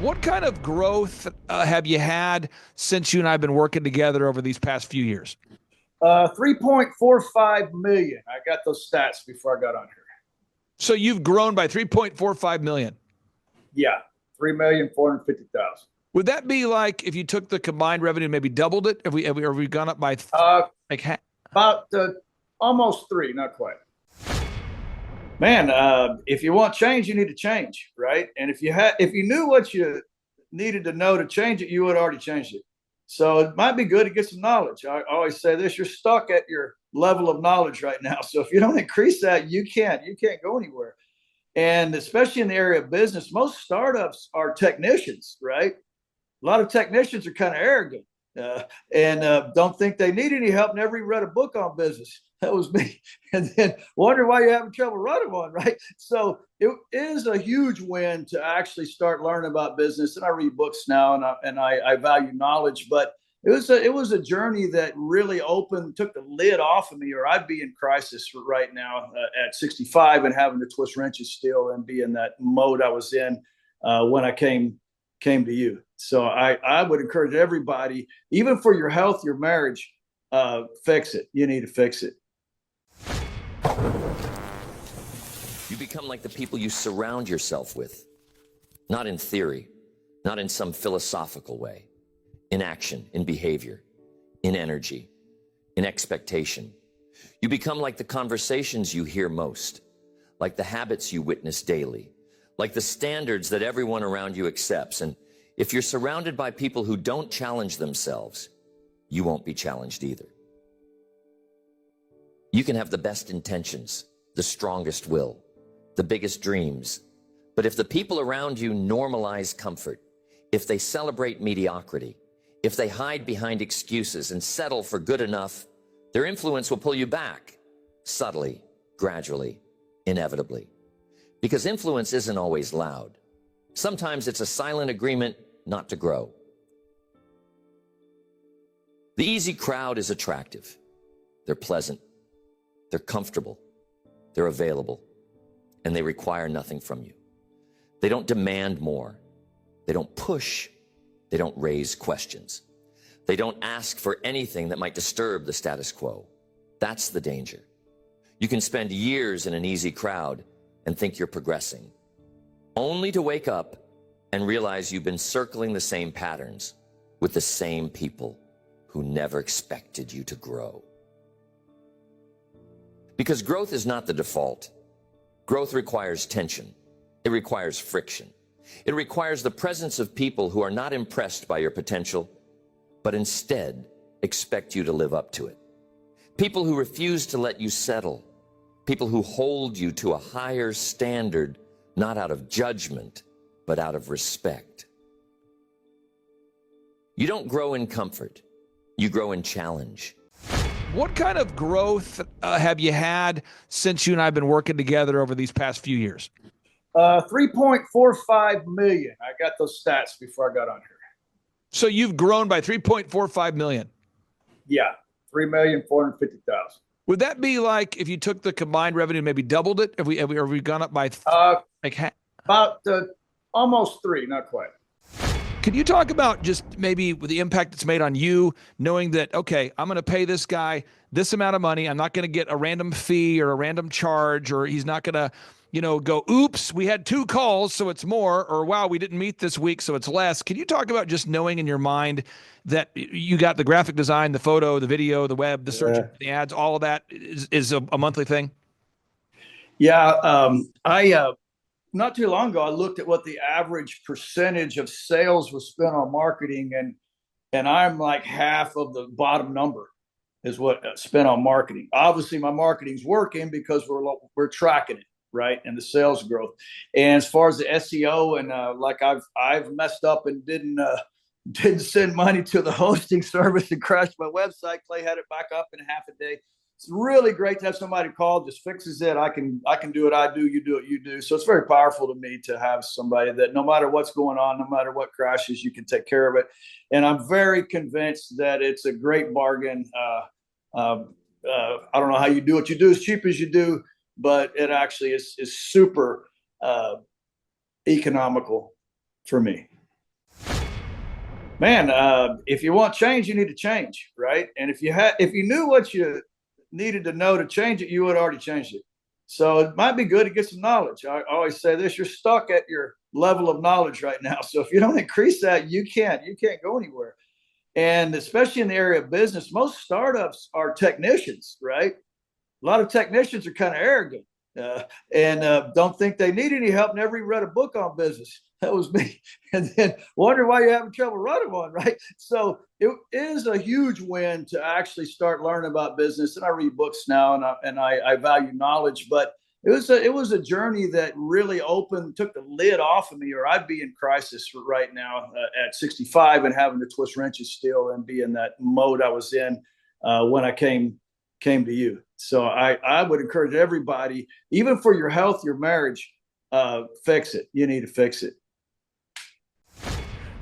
What kind of growth have you had since you and I have been working together over these past few years? 3.45 million. I got those stats before I got on here. So you've grown by 3.45 million. Yeah, 3,450,000. Would that be like if you took the combined revenue and maybe doubled it? Have we gone up by like half? About almost three, not quite. Man, if you want change, you need to change, right? And if you knew what you needed to know to change it, you would have already changed it. So it might be good to get some knowledge. I always say this: you're stuck at your level of knowledge right now. So if you don't increase that, you can't go anywhere. And especially in the area of business, most startups are technicians, right? A lot of technicians are kind of arrogant and don't think they need any help. Never even read a book on business. That was me. And then wonder why you're having trouble running one, right? So it is a huge win to actually start learning about business. And I read books now, and I value knowledge, but it was a journey that really took the lid off of me, or I'd be in crisis right now at 65 and having to twist wrenches still and be in that mode I was in when I came to you. So I would encourage everybody, even for your health, your marriage, fix it. You need to fix it. You become like the people you surround yourself with, not in theory, not in some philosophical way, in action, in behavior, in energy, in expectation. You become like the conversations you hear most, like the habits you witness daily, like the standards that everyone around you accepts. And if you're surrounded by people who don't challenge themselves, you won't be challenged either. You can have the best intentions, the strongest will, the biggest dreams, but if the people around you normalize comfort, if they celebrate mediocrity, if they hide behind excuses and settle for good enough, their influence will pull you back, subtly, gradually, inevitably. Because influence isn't always loud. Sometimes it's a silent agreement not to grow. The easy crowd is attractive. They're pleasant. They're comfortable. They're available. And they require nothing from you. They don't demand more. They don't push. They don't raise questions. They don't ask for anything that might disturb the status quo. That's the danger. You can spend years in an easy crowd and think you're progressing, only to wake up and realize you've been circling the same patterns with the same people who never expected you to grow. Because growth is not the default. Growth requires tension. It requires friction. It requires the presence of people who are not impressed by your potential, but instead expect you to live up to it. People who refuse to let you settle. People who hold you to a higher standard, not out of judgment, but out of respect. You don't grow in comfort. You grow in challenge. What kind of growth have you had since you and I have been working together over these past few years? 3.45 million. I got those stats before I got on here. So you've grown by 3.45 million. Yeah, 3,450,000. Would that be like if you took the combined revenue and maybe doubled it? Have we gone up by like half? About almost three, not quite. Could you talk about just maybe the impact it's made on you, knowing that, okay, I'm going to pay this guy this amount of money. I'm not going to get a random fee or a random charge, or he's not going to, go, oops, we had 2 calls, so it's more, or wow, we didn't meet this week, so it's less. Can you talk about just knowing in your mind that you got the graphic design, the photo, the video, the web, the search, the ads, all of that is a monthly thing? Yeah, I not too long ago, I looked at what the average percentage of sales was spent on marketing, and I'm like half of the bottom number is what spent on marketing. Obviously, my marketing's working because we're tracking it, right, and the sales growth. And as far as the SEO and like I've messed up and didn't send money to the hosting service and crashed my website. Clay had it back up in half a day. It's really great to have somebody call, just fixes it. I can do what I do, you do what you do. So it's very powerful to me to have somebody that no matter what's going on, no matter what crashes, you can take care of it. And I'm very convinced that it's a great bargain. I don't know how you do what you do as cheap as you do, but it actually is super economical for me. Man, if you want change, you need to change, right? And if you knew what you needed to know to change it, you would already changed it. So it might be good to get some knowledge. I always say this: you're stuck at your level of knowledge right now. So if you don't increase that, you can't go anywhere. And especially in the area of business, most startups are technicians, right? A lot of technicians are kind of arrogant uh, and don't think they need any help. Never even read a book on business. That was me. And then wonder why you're having trouble running one, right? So it is a huge win to actually start learning about business. And I read books now, and I value knowledge, but it was a journey that really took the lid off of me, or I'd be in crisis right now at 65 and having to twist wrenches still and be in that mode I was in when I came to you. So I would encourage everybody, even for your health, your marriage, fix it. You need to fix it.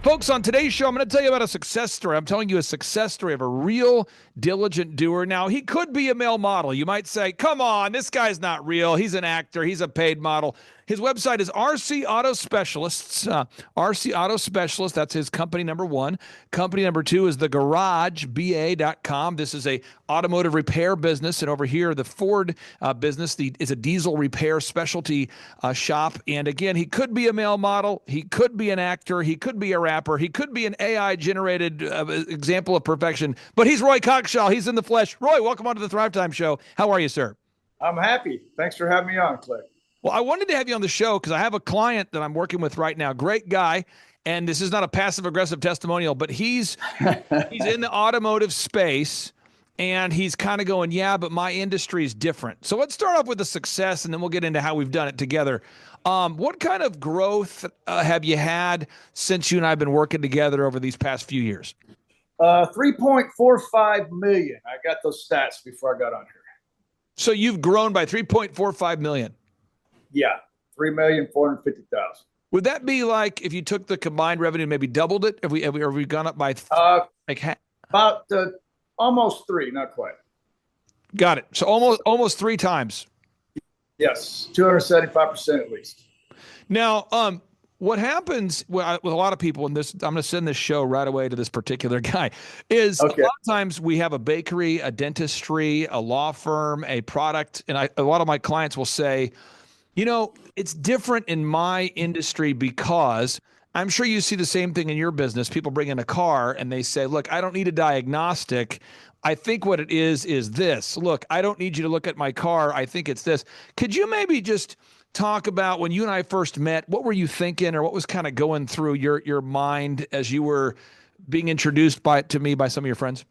Folks, on today's show, I'm going to tell you about a success story. I'm telling you a success story of a real diligent doer. Now, he could be a male model. You might say, come on, this guy's not real. He's an actor. He's a paid model. His website is RC Auto Specialists. RC Auto Specialists, that's his company number one. Company number two is thegaragebA.com. This is a automotive repair business. And over here, the Ford business is a diesel repair specialty shop. And again, he could be a male model. He could be an actor. He could be a rapper. He could be an AI-generated example of perfection. But he's Roy Cockshaw. He's in the flesh. Roy, welcome onto the Thrivetime Show. How are you, sir? I'm happy. Thanks for having me on, Clay. Well, I wanted to have you on the show because I have a client that I'm working with right now. Great guy. And this is not a passive aggressive testimonial, but he's in the automotive space and he's kind of going, yeah, but my industry is different. So let's start off with the success and then we'll get into how we've done it together. What kind of growth have you had since you and I have been working together over these past few years? 3.45 million. I got those stats before I got on here. So you've grown by 3.45 million. Yeah, 3,450,000. Would that be like if you took the combined revenue and maybe doubled it? Have we gone up by about almost three, not quite. Got it. So almost three times. Yes, 275% at least. Now, what happens with a lot of people, and this, I'm going to send this show right away to this particular guy, is Okay. A lot of times we have a bakery, a dentistry, a law firm, a product, and a lot of my clients will say, you know, it's different in my industry because I'm sure you see the same thing in your business. People bring in a car and they say, look, I don't need a diagnostic. I think what it is this. Look, I don't need you to look at my car. I think it's this. Could you maybe just talk about when you and I first met, what were you thinking or what was kind of going through your mind as you were being introduced to me by some of your friends?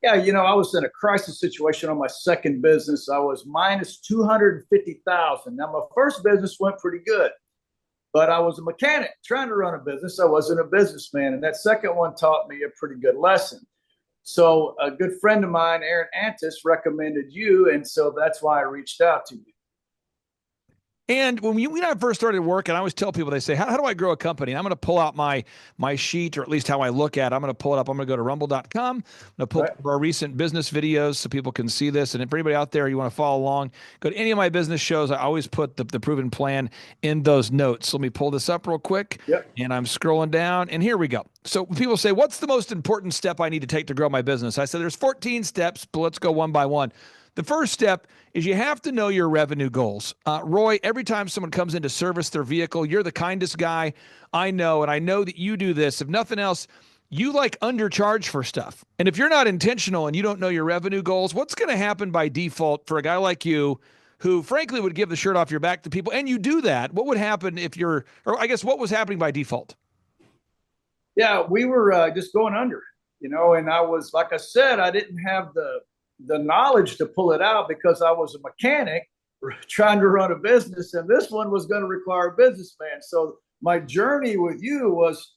Yeah, I was in a crisis situation on my second business. I was minus 250,000. Now, my first business went pretty good, but I was a mechanic trying to run a business. I wasn't a businessman. And that second one taught me a pretty good lesson. So a good friend of mine, Aaron Antis, recommended you. And so that's why I reached out to you. And when we and I first started working, I always tell people, they say, how do I grow a company? And I'm going to pull out my sheet, or at least how I look at it. I'm going to pull it up. I'm going to go to rumble.com. I'm going to pull up our recent business videos so people can see this. And if anybody out there, you want to follow along, go to any of my business shows. I always put the proven plan in those notes. So let me pull this up real quick. Yep. And I'm scrolling down and here we go. So people say, what's the most important step I need to take to grow my business? I said, there's 14 steps, but let's go one by one. The first step is you have to know your revenue goals. Roy, every time someone comes in to service their vehicle, you're the kindest guy I know, and I know that you do this. If nothing else, you like undercharge for stuff. And if you're not intentional and you don't know your revenue goals, what's going to happen by default for a guy like you who frankly would give the shirt off your back to people, and you do that? What would happen or I guess what was happening by default? Yeah, we were just going under, and I was, like I said, I didn't have the knowledge to pull it out because I was a mechanic trying to run a business, and this one was going to require a businessman. So my journey with you was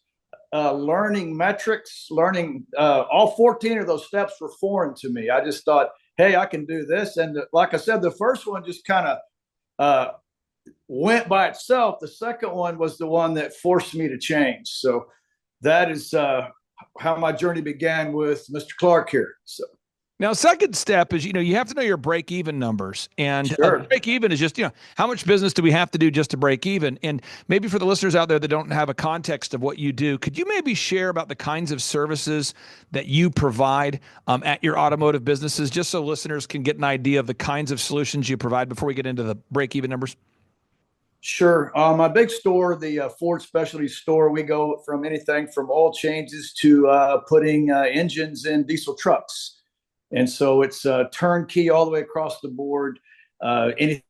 learning metrics, learning all 14 of those steps were foreign to me. I just thought, hey, I can do this. And like I said, the first one just kind of went by itself. The second one was the one that forced me to change. So that is how my journey began with Mr. Clark here. So. Now, second step is, you have to know your break even numbers. And Sure. break even is just, how much business do we have to do just to break even? And maybe for the listeners out there that don't have a context of what you do, could you maybe share about the kinds of services that you provide at your automotive businesses, just so listeners can get an idea of the kinds of solutions you provide before we get into the break even numbers? Sure. My big store, the Ford Specialty Store, we go from anything from oil changes to putting engines in diesel trucks. And so it's turnkey all the way across the board. Anything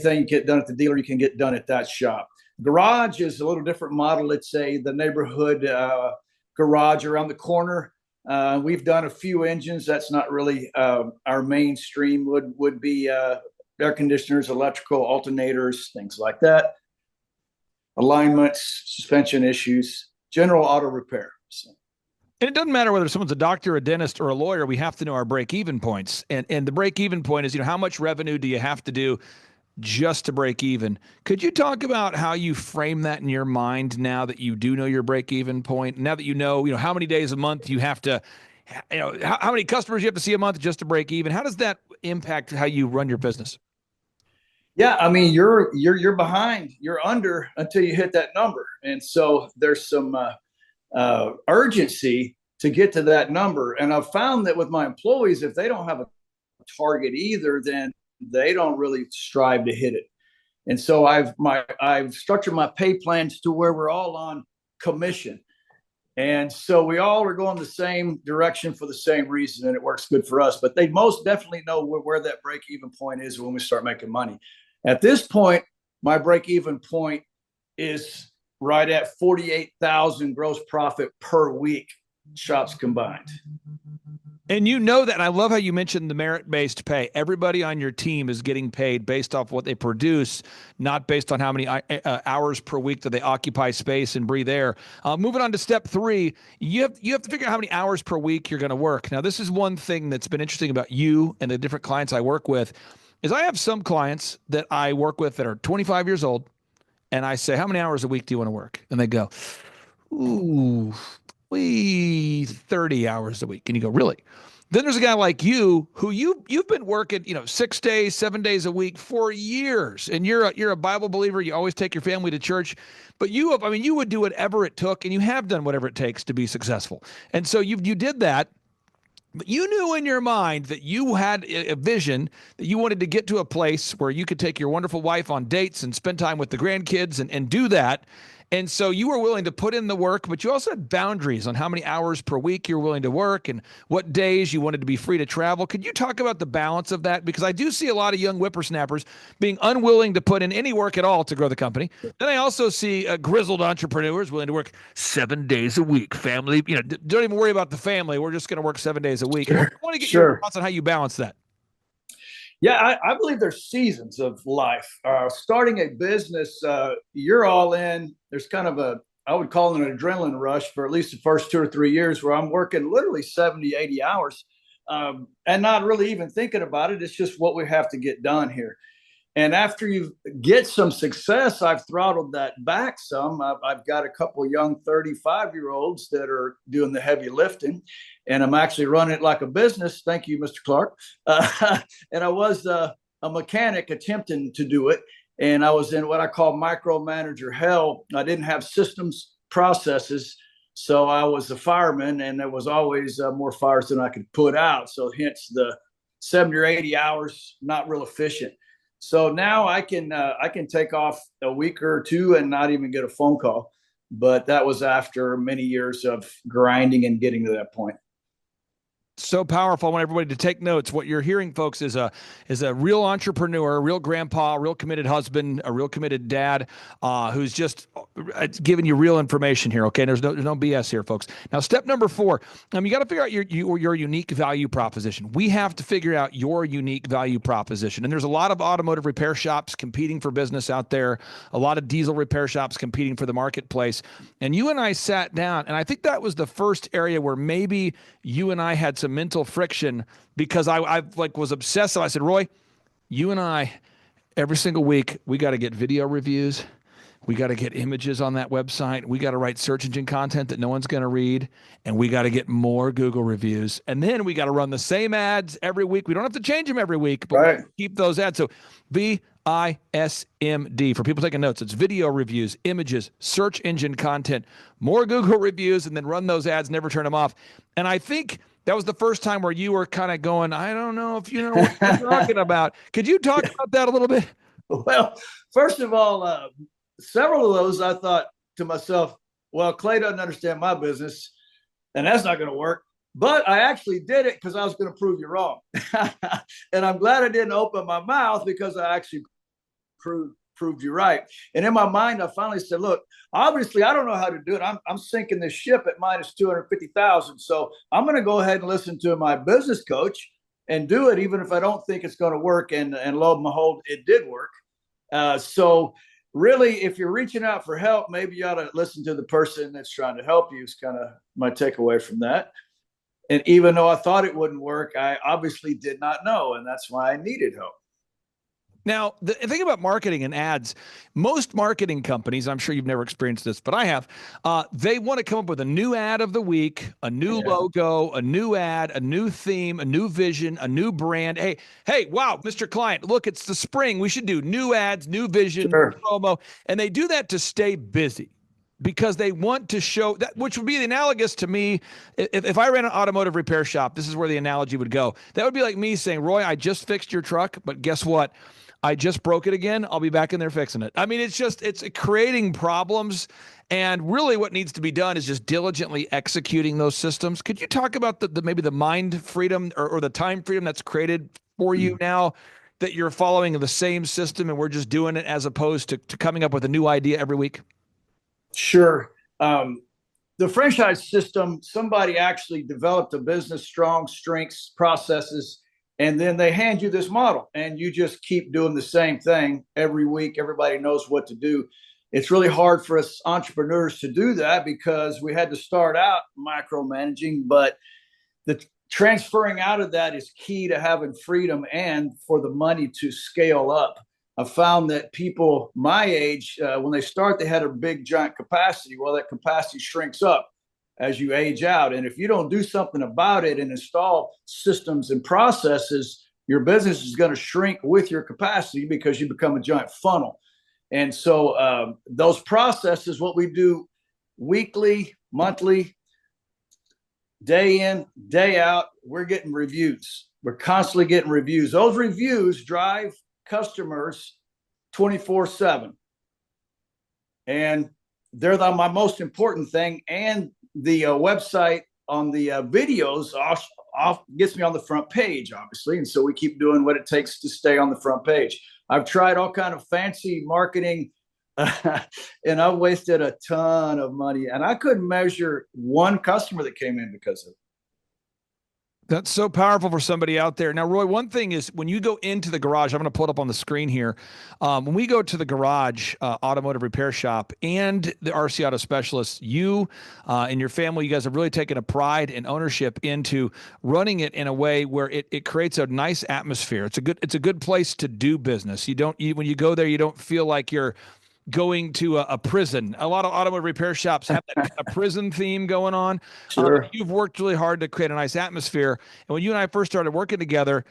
you get done at the dealer, you can get done at that shop. Garage is a little different model. It's the neighborhood garage around the corner. We've done a few engines. That's not really our mainstream. Would be air conditioners, electrical alternators, things like that. Alignments, suspension issues, general auto repair. So. And it doesn't matter whether someone's a doctor, a dentist, or a lawyer. We have to know our break-even points. And the break-even point is, how much revenue do you have to do just to break even? Could you talk about how you frame that in your mind now that you do know your break-even point? Now that you know how many days a month you have to, how many customers you have to see a month just to break even? How does that impact how you run your business? Yeah, I mean, you're behind, you're under until you hit that number, and so there's some urgency to get to that number. And I've found that with my employees, if they don't have a target either, then they don't really strive to hit it. And so I've structured my pay plans to where we're all on commission. And so we all are going the same direction for the same reason, and it works good for us. But they most definitely know where that break-even point is when we start making money. At this point, my break-even point is right at 48,000 gross profit per week, shops combined. And you know that, and I love how you mentioned the merit-based pay. Everybody on your team is getting paid based off what they produce, not based on how many hours per week that they occupy space and breathe air. Moving on to step 3, you have to figure out how many hours per week you're going to work. Now, this is one thing that's been interesting about you and the different clients I work with, is I have some clients that I work with that are 25 years old, and I say, how many hours a week do you want to work? And they go, ooh, 30 hours a week. And you go, really? Then there's a guy like you who you've been working, 6 days, 7 days a week for years, and you're a Bible believer. You always take your family to church, but you would do whatever it took, and you have done whatever it takes to be successful. And so you did that. But you knew in your mind that you had a vision that you wanted to get to a place where you could take your wonderful wife on dates and spend time with the grandkids and do that. And so you were willing to put in the work, but you also had boundaries on how many hours per week you're willing to work and what days you wanted to be free to travel. Could you talk about the balance of that? Because I do see a lot of young whippersnappers being unwilling to put in any work at all to grow the company. Then I also see grizzled entrepreneurs willing to work 7 days a week. Family, don't even worry about the family. We're just going to work 7 days a week. I want to get your thoughts on how you balance that. Yeah, I believe there's seasons of life. Starting a business, you're all in. There's kind of I would call it an adrenaline rush for at least the first 2 or 3 years where I'm working literally 70, 80 hours and not really even thinking about it. It's just what we have to get done here. And after you get some success, I've throttled that back some. I've got a couple of young 35-year-olds that are doing the heavy lifting, and I'm actually running it like a business. Thank you, Mr. Clark. And I was a mechanic attempting to do it, and I was in what I call micromanager hell. I didn't have systems, processes, so I was a fireman, and there was always more fires than I could put out. So hence the 70 or 80 hours, not real efficient. So now I can take off a week or two and not even get a phone call. But that was after many years of grinding and getting to that point. So powerful. I want everybody to take notes. What you're hearing, folks, is a real entrepreneur, a real grandpa, a real committed husband, a real committed dad, who's just giving you real information here. Okay, there's no BS here, folks. Now, step number 4, you got to figure out your unique value proposition. We have to figure out your unique value proposition, and there's a lot of automotive repair shops competing for business out there, a lot of diesel repair shops competing for the marketplace. And you and I sat down, and I think that was the first area where maybe you and I had some mental friction, because I was obsessive. I said, Roy, you and I, every single week, we got to get video reviews. We got to get images on that website. We got to write search engine content that no one's going to read. And we got to get more Google reviews. And then we got to run the same ads every week. We don't have to change them every week, but Right. we keep those ads. So VISMD, for people taking notes, it's video reviews, images, search engine content, more Google reviews, and then run those ads, never turn them off. And I think that was the first time where you were kind of going, I don't know if you know what you're talking about. Could you talk about that a little bit? Well, first of all, several of those I thought to myself, well, Clay doesn't understand my business, and that's not going to work. But I actually did it because I was going to prove you wrong. And I'm glad I didn't open my mouth, because I actually proved you right. And in my mind, I finally said, look, obviously I don't know how to do it. I'm sinking this ship at minus 250,000. So I'm going to go ahead and listen to my business coach and do it, even if I don't think it's going to work. And lo and behold, it did work. So really, if you're reaching out for help, maybe you ought to listen to the person that's trying to help you, is kind of my takeaway from that. And even though I thought it wouldn't work, I obviously did not know. And that's why I needed help. Now, the thing about marketing and ads, most marketing companies, I'm sure you've never experienced this, but I have, they want to come up with a new ad of the week, a new logo, a new ad, a new theme, a new vision, a new brand. Hey, wow, Mr. Client, look, it's the spring. We should do new ads, new vision, new promo. And they do that to stay busy, because they want to show that, which would be analogous to me. If I ran an automotive repair shop, this is where the analogy would go. That would be like me saying, Roy, I just fixed your truck, but guess what? I just broke it again. I'll be back in there fixing it. I mean, it's creating problems. And really what needs to be done is just diligently executing those systems. Could you talk about maybe the mind freedom or the time freedom that's created for you now, that you're following the same system and we're just doing it, as opposed to coming up with a new idea every week? Sure. The franchise system, somebody actually developed a business, strong strengths, processes, and then they hand you this model and you just keep doing the same thing every week. Everybody knows what to do. It's really hard for us entrepreneurs to do that, because we had to start out micromanaging, but the transferring out of that is key to having freedom and for the money to scale up. I found that people my age, when they start, they had a big, giant capacity. Well, that capacity shrinks up as you age out. And if you don't do something about it and install systems and processes, your business is going to shrink with your capacity, because you become a giant funnel. And so those processes, what we do weekly, monthly, day in, day out, we're getting reviews. We're constantly getting reviews. Those reviews drive customers 24/7, and they're my most important thing. And the website on the videos off gets me on the front page, obviously, and so we keep doing what it takes to stay on the front page. I've tried all kind of fancy marketing and I've wasted a ton of money, and I couldn't measure one customer that came in because of it. That's so powerful for somebody out there. Now, Roy, one thing is, when you go into the garage, I'm going to pull it up on the screen here. When we go to the garage automotive repair shop and the RC Auto Specialists, you and your family, you guys have really taken a pride and ownership into running it in a way where it creates a nice atmosphere. It's a good place to do business. When you go there, you don't feel like you're going to a prison. A lot of automotive repair shops have that kind of prison theme going on. Sure. You've worked really hard to create a nice atmosphere. And when you and I first started working together,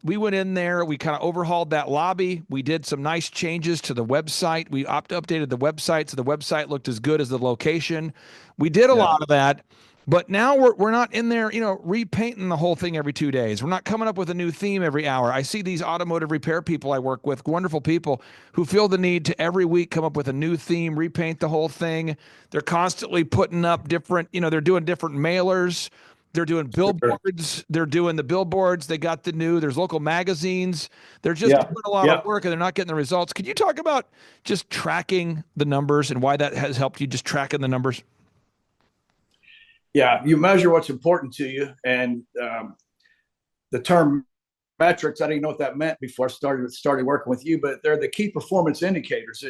we went in there, we kind of overhauled that lobby. We did some nice changes to the website. We updated the website so the website looked as good as the location. We did a lot of that. But now we're not in there, repainting the whole thing every 2 days. We're not coming up with a new theme every hour. I see these automotive repair people I work with, wonderful people, who feel the need to every week come up with a new theme, repaint the whole thing. They're constantly putting up different, they're doing different mailers. They're doing billboards. They're doing the billboards. They got there's local magazines. They're just doing a lot of work, and they're not getting the results. Could you talk about just tracking the numbers and why that has helped you, just tracking the numbers? Yeah, you measure what's important to you. And the term metrics, I didn't know what that meant before I started working with you, but they're the key performance indicators.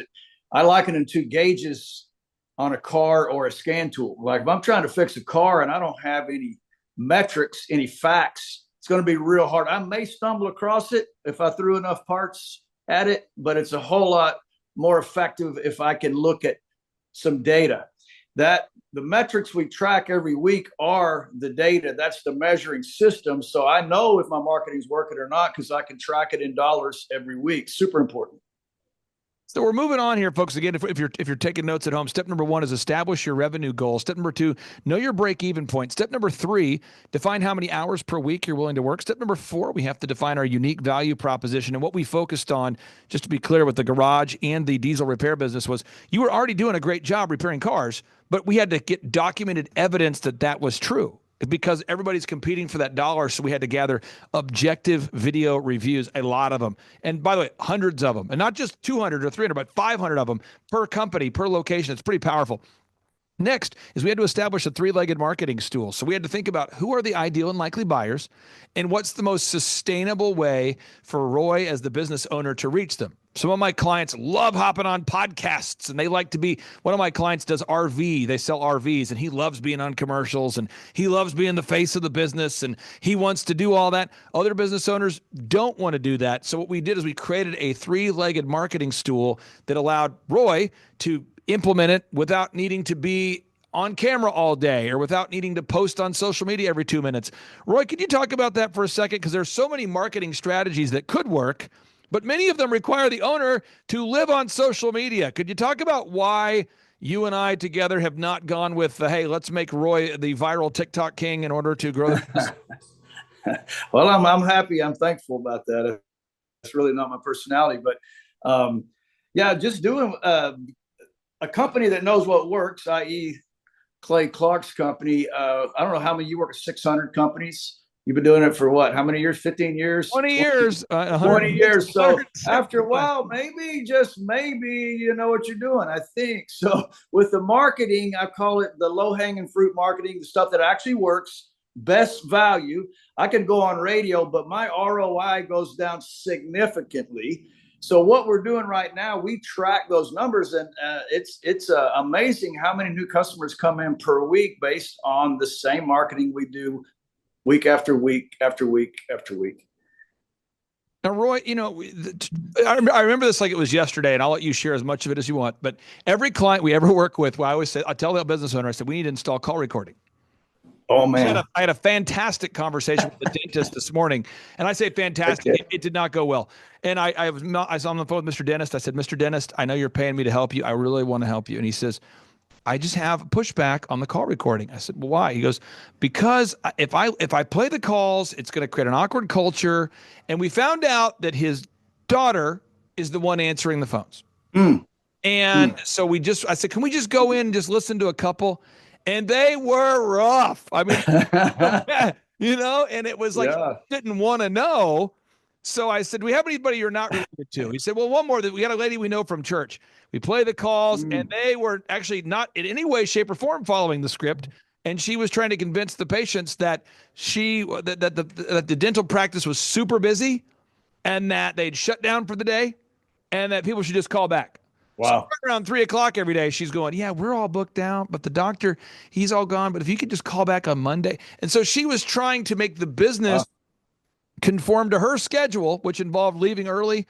I liken them to gauges on a car or a scan tool. Like if I'm trying to fix a car and I don't have any metrics, any facts, it's going to be real hard. I may stumble across it if I threw enough parts at it, but it's a whole lot more effective if I can look at some data. That the metrics we track every week are the data. That's the measuring system. So I know if my marketing's working or not because I can track it in dollars every week. Super important. So we're moving on here, folks. Again, if you're taking notes at home, step number 1 is establish your revenue goal. Step number 2, know your break-even point. Step number 3, define how many hours per week you're willing to work. Step number 4, we have to define our unique value proposition. And what we focused on, just to be clear, with the garage and the diesel repair business was you were already doing a great job repairing cars, but we had to get documented evidence that that was true. Because everybody's competing for that dollar, so we had to gather objective video reviews, a lot of them. And by the way, hundreds of them. And not just 200 or 300, but 500 of them per company, per location. It's pretty powerful. Next is we had to establish a 3-legged marketing stool. So we had to think about who are the ideal and likely buyers and what's the most sustainable way for Roy as the business owner to reach them. Some of my clients love hopping on podcasts and they like to be, one of my clients does RV, they sell RVs and he loves being on commercials and he loves being the face of the business and he wants to do all that. Other business owners don't want to do that. So what we did is we created a 3-legged marketing stool that allowed Roy to implement it without needing to be on camera all day or without needing to post on social media every 2 minutes. Roy, could you talk about that for a second? Because there's so many marketing strategies that could work, but many of them require the owner to live on social media. Could you talk about why you and I together have not gone with, hey, let's make Roy the viral TikTok king in order to grow the business? Well, I'm happy. I'm thankful about that. It's really not my personality, but yeah, just doing a company that knows what works, i.e. Clay Clark's company. I don't know how many, you work at 600 companies. You've been doing it for what? How many years? 15 years? 20 years. 20 years. So after a while, maybe, just maybe, you know what you're doing, I think. So with the marketing, I call it the low-hanging fruit marketing, the stuff that actually works, best value. I can go on radio, but my ROI goes down significantly. So what we're doing right now, we track those numbers, and it's amazing how many new customers come in per week based on the same marketing we do week after week after week after week. Now, Roy, you know, I remember this like it was yesterday, and I'll let you share as much of it as you want. But every client we ever work with, well, I always say, I tell the business owner, I said, we need to install call recording. Oh, man. I had a fantastic conversation with the dentist this morning. And I say fantastic. It did not go well. And I was on the phone with Mr. Dentist. I said, Mr. Dentist, I know you're paying me to help you. I really want to help you. And he says, I just have pushback on the call recording. I said, well, why? He goes, because if I play the calls, it's going to create an awkward culture. And we found out that his daughter is the one answering the phones. And so I said, can we just go in and just listen to a couple? And they were rough. I mean, you know, and it was like, didn't want to know. So I said, do we have anybody you're not related to? He said, well, one more, that we got a lady we know from church. We play the calls and they were actually not in any way, shape or form following the script. And she was trying to convince the patients that the dental practice was super busy and that they'd shut down for the day and that people should just call back. Wow. So around 3:00 every day, she's going, yeah, we're all booked down, but the doctor, he's all gone. But if you could just call back on Monday. And so she was trying to make the business conform to her schedule, which involved leaving early.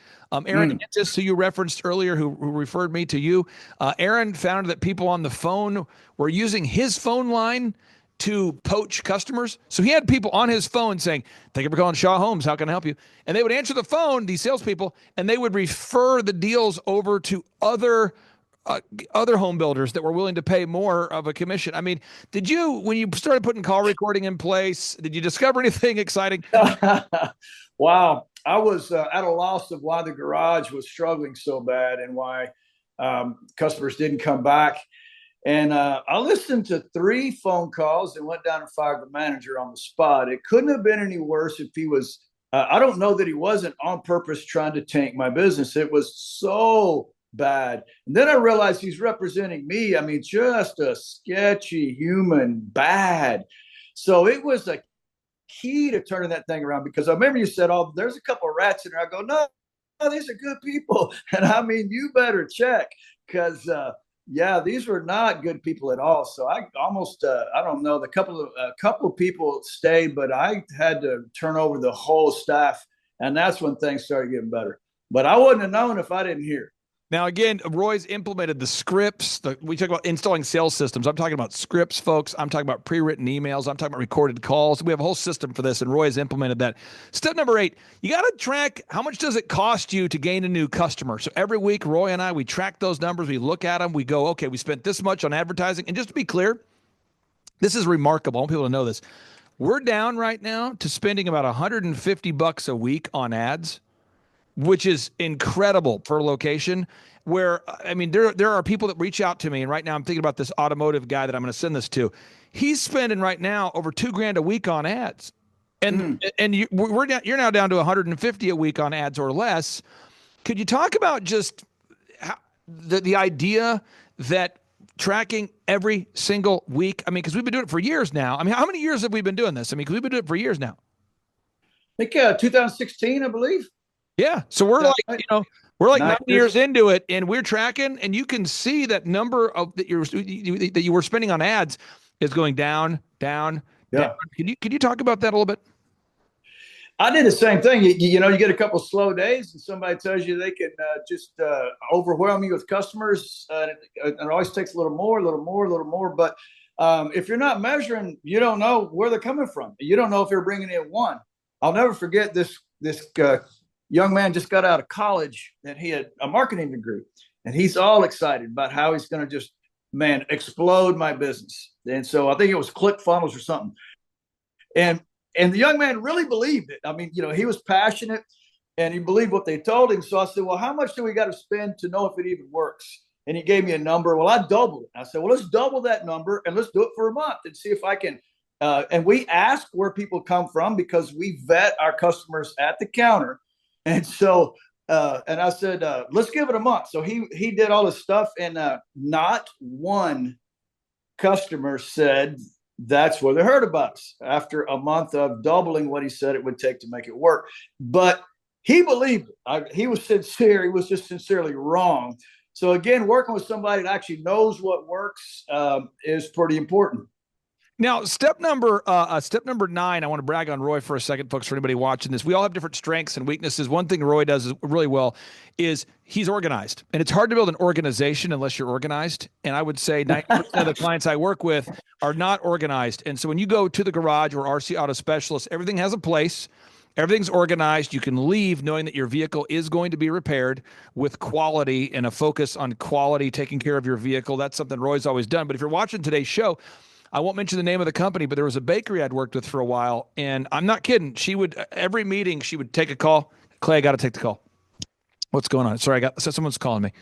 Aaron Antis, who you referenced earlier, who referred me to you, Aaron found that people on the phone were using his phone line to poach customers. So he had people on his phone saying, thank you for calling Shaw Homes. How can I help you? And they would answer the phone, these salespeople, and they would refer the deals over to other home builders that were willing to pay more of a commission. I mean, when you started putting call recording in place, did you discover anything exciting? Wow. I was at a loss of why the garage was struggling so bad and why customers didn't come back. And I listened to 3 phone calls and went down and fired the manager on the spot. It couldn't have been any worse if he was, I don't know that he wasn't on purpose trying to tank my business. It was so bad. And then I realized he's representing me. I mean, just a sketchy human, bad. So it was a key to turning that thing around, because I remember you said, oh, there's a couple of rats in there. I go, no, these are good people. And I mean, you better check, because these were not good people at all. So I almost, I don't know, a couple of people stayed, but I had to turn over the whole staff. And that's when things started getting better. But I wouldn't have known if I didn't hear. Now, again, Roy's implemented the scripts. We talk about installing sales systems. I'm talking about scripts, folks. I'm talking about pre-written emails. I'm talking about recorded calls. We have a whole system for this, and Roy has implemented that. Step number 8, you got to track how much does it cost you to gain a new customer. So every week, Roy and I, we track those numbers. We look at them. We go, okay, we spent this much on advertising. And just to be clear, this is remarkable. I want people to know this. We're down right now to spending about $150 a week on ads, which is incredible for a location where, I mean, there are people that reach out to me, and right now I'm thinking about this automotive guy that I'm going to send this to. He's spending right now over $2,000 a week on ads, and you're now down to 150 a week on ads or less. Could you talk about just how, the idea that tracking every single week? I mean, because we've been doing it for years now. I mean, how many years have we been doing this? I mean, because we've been doing it for years now. I think 2016, I believe. Yeah. So we're like, right? We're like 9 years. years into it, and we're tracking, and you can see that number of that you were spending on ads is going down. Yeah. Can you talk about that a little bit? I did the same thing. You know, you get a couple of slow days, and somebody tells you they can just overwhelm you with customers. It always takes a little more. But if you're not measuring, you don't know where they're coming from. You don't know if they're bringing in one. I'll never forget this young man just got out of college, and he had a marketing degree, and he's all excited about how he's going to just, explode my business. And so I think it was ClickFunnels or something. And the young man really believed it. I mean, he was passionate, and he believed what they told him. So I said, well, how much do we got to spend to know if it even works? And he gave me a number. Well, I doubled it. I said, well, let's double that number, and let's do it for a month and see if I can. And we ask where people come from, because we vet our customers at the counter. And so, and I said, let's give it a month. So he did all this stuff, and not one customer said that's where they heard about us after a month of doubling what he said it would take to make it work. But he believed it. He was sincere. He was just sincerely wrong. So again, working with somebody that actually knows what works is pretty important. Now, step number 9, I want to brag on Roy for a second, folks, for anybody watching this. We all have different strengths and weaknesses. One thing Roy does really well is he's organized. And it's hard to build an organization unless you're organized. And I would say 90% of the clients I work with are not organized. And so when you go to the garage or RC Auto Specialist, everything has a place. Everything's organized. You can leave knowing that your vehicle is going to be repaired with quality and a focus on quality, taking care of your vehicle. That's something Roy's always done. But if you're watching today's show, I won't mention the name of the company, but there was a bakery I'd worked with for a while, and I'm not kidding. She would, every meeting, she would take a call. Clay, I got to take the call. What's going on? Sorry, someone's calling me.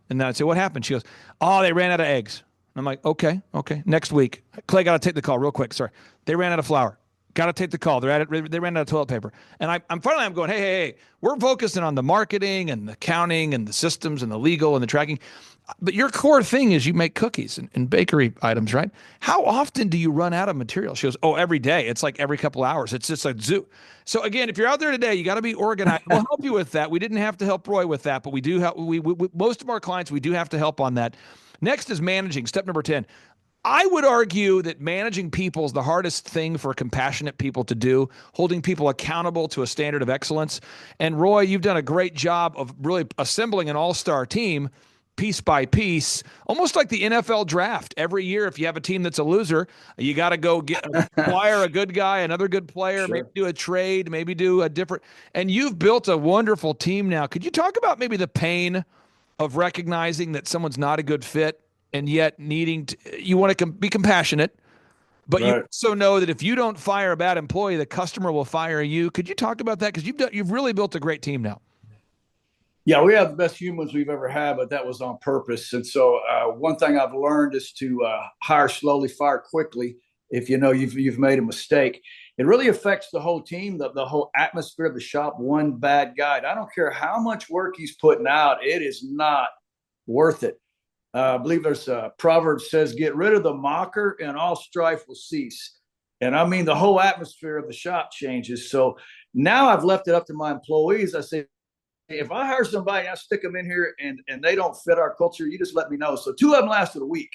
And then I'd say, what happened? She goes, oh, they ran out of eggs. I'm like, okay. Next week. Clay, got to take the call real quick. Sorry. They ran out of flour. Got to take the call. They ran out of toilet paper. And I'm going, hey, we're focusing on the marketing and the accounting and the systems and the legal and the tracking. But your core thing is you make cookies and bakery items, right? How often do you run out of material? She goes, oh, every day. It's like every couple hours. It's just like zoo. So again, if you're out there today, you got to be organized. We'll help you with that. We didn't have to help Roy with that, but we do help. We most of our clients, we do have to help on that. Next is managing. Step number 10. I would argue that managing people is the hardest thing for compassionate people to do, holding people accountable to a standard of excellence. And Roy, you've done a great job of really assembling an all-star team piece by piece, almost like the NFL draft. Every year, if you have a team that's a loser, you got to go acquire a good guy, another good player, maybe do a trade, maybe do a different. And you've built a wonderful team now. Could you talk about maybe the pain of recognizing that someone's not a good fit, and yet you want to be compassionate, but you also know that if you don't fire a bad employee, the customer will fire you. Could you talk about that? Because you've really built a great team now. Yeah, we have the best humans we've ever had, but that was on purpose. And so one thing I've learned is to hire slowly, fire quickly. If you know you've made a mistake, it really affects the whole team, the whole atmosphere of the shop. One bad guy, I don't care how much work he's putting out, it is not worth it. I believe there's a proverb says, get rid of the mocker and all strife will cease. And I mean, the whole atmosphere of the shop changes. So now I've left it up to my employees. I say, if I hire somebody, I stick them in here and they don't fit our culture, you just let me know. So 2 of them lasted a week.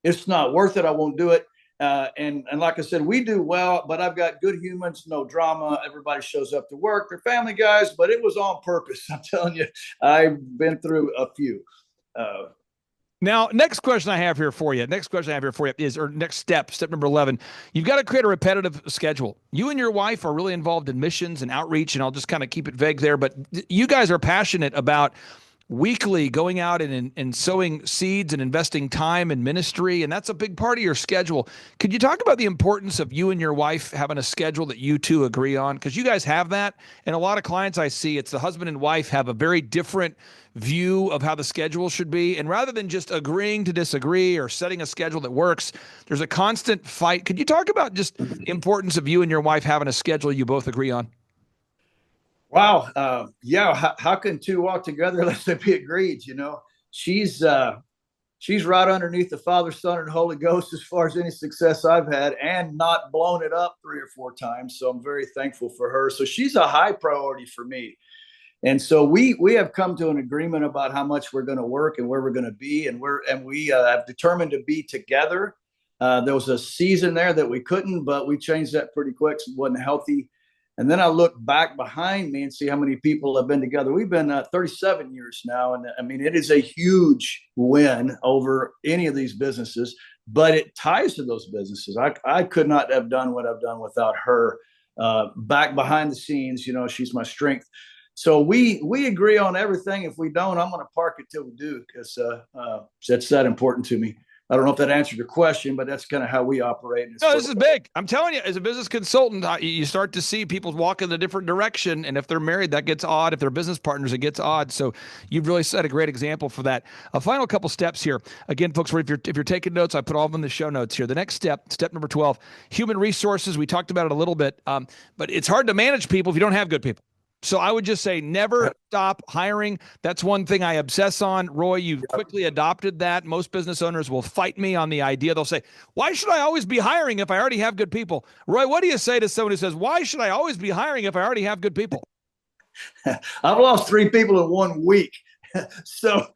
It's not worth it. I won't do it. And like I said, we do well, but I've got good humans, no drama. Everybody shows up to work. They're family guys, but it was on purpose. I'm telling you, I've been through a few. Now, next question I have here for you. Next question I have here for you is, or next step number 11. You've got to create a repetitive schedule. You and your wife are really involved in missions and outreach, and I'll just kind of keep it vague there. But you guys are passionate about weekly going out and sowing seeds and investing time in ministry, and that's a big part of your schedule. Could you talk about the importance of you and your wife having a schedule that you two agree on? Because you guys have that, and a lot of clients I see, it's the husband and wife have a very different view of how the schedule should be, and rather than just agreeing to disagree or setting a schedule that works, there's a constant fight. Could you talk about just the importance of you and your wife having a schedule you both agree on? Wow. Yeah. How can two walk together unless they be agreed? You know, she's right underneath the Father, Son, and Holy Ghost as far as any success I've had, and not blown it up 3 or 4 times. So I'm very thankful for her. So she's a high priority for me. And so we have come to an agreement about how much we're going to work and where we're going to be, and we have determined to be together. There was a season there that we couldn't, but we changed that pretty quick. So it wasn't healthy. And then I look back behind me and see how many people have been together. We've been 37 years now. And I mean, it is a huge win over any of these businesses, but it ties to those businesses. I could not have done what I've done without her back behind the scenes. You know, she's my strength. So we agree on everything. If we don't, I'm going to park it till we do, because that's that important to me. I don't know if that answered your question, but that's kind of how we operate. No, this is big. I'm telling you, as a business consultant, you start to see people walk in a different direction. And if they're married, that gets odd. If they're business partners, it gets odd. So you've really set a great example for that. A final couple steps here. Again, folks, if you're taking notes, I put all of them in the show notes here. The next step number 12, human resources. We talked about it a little bit, but it's hard to manage people if you don't have good people. So I would just say never stop hiring. That's one thing I obsess on. Roy, you quickly adopted that. Most business owners will fight me on the idea. They'll say, why should I always be hiring if I already have good people? Roy, what do you say to someone who says, why should I always be hiring if I already have good people? I've lost 3 people in 1 week. So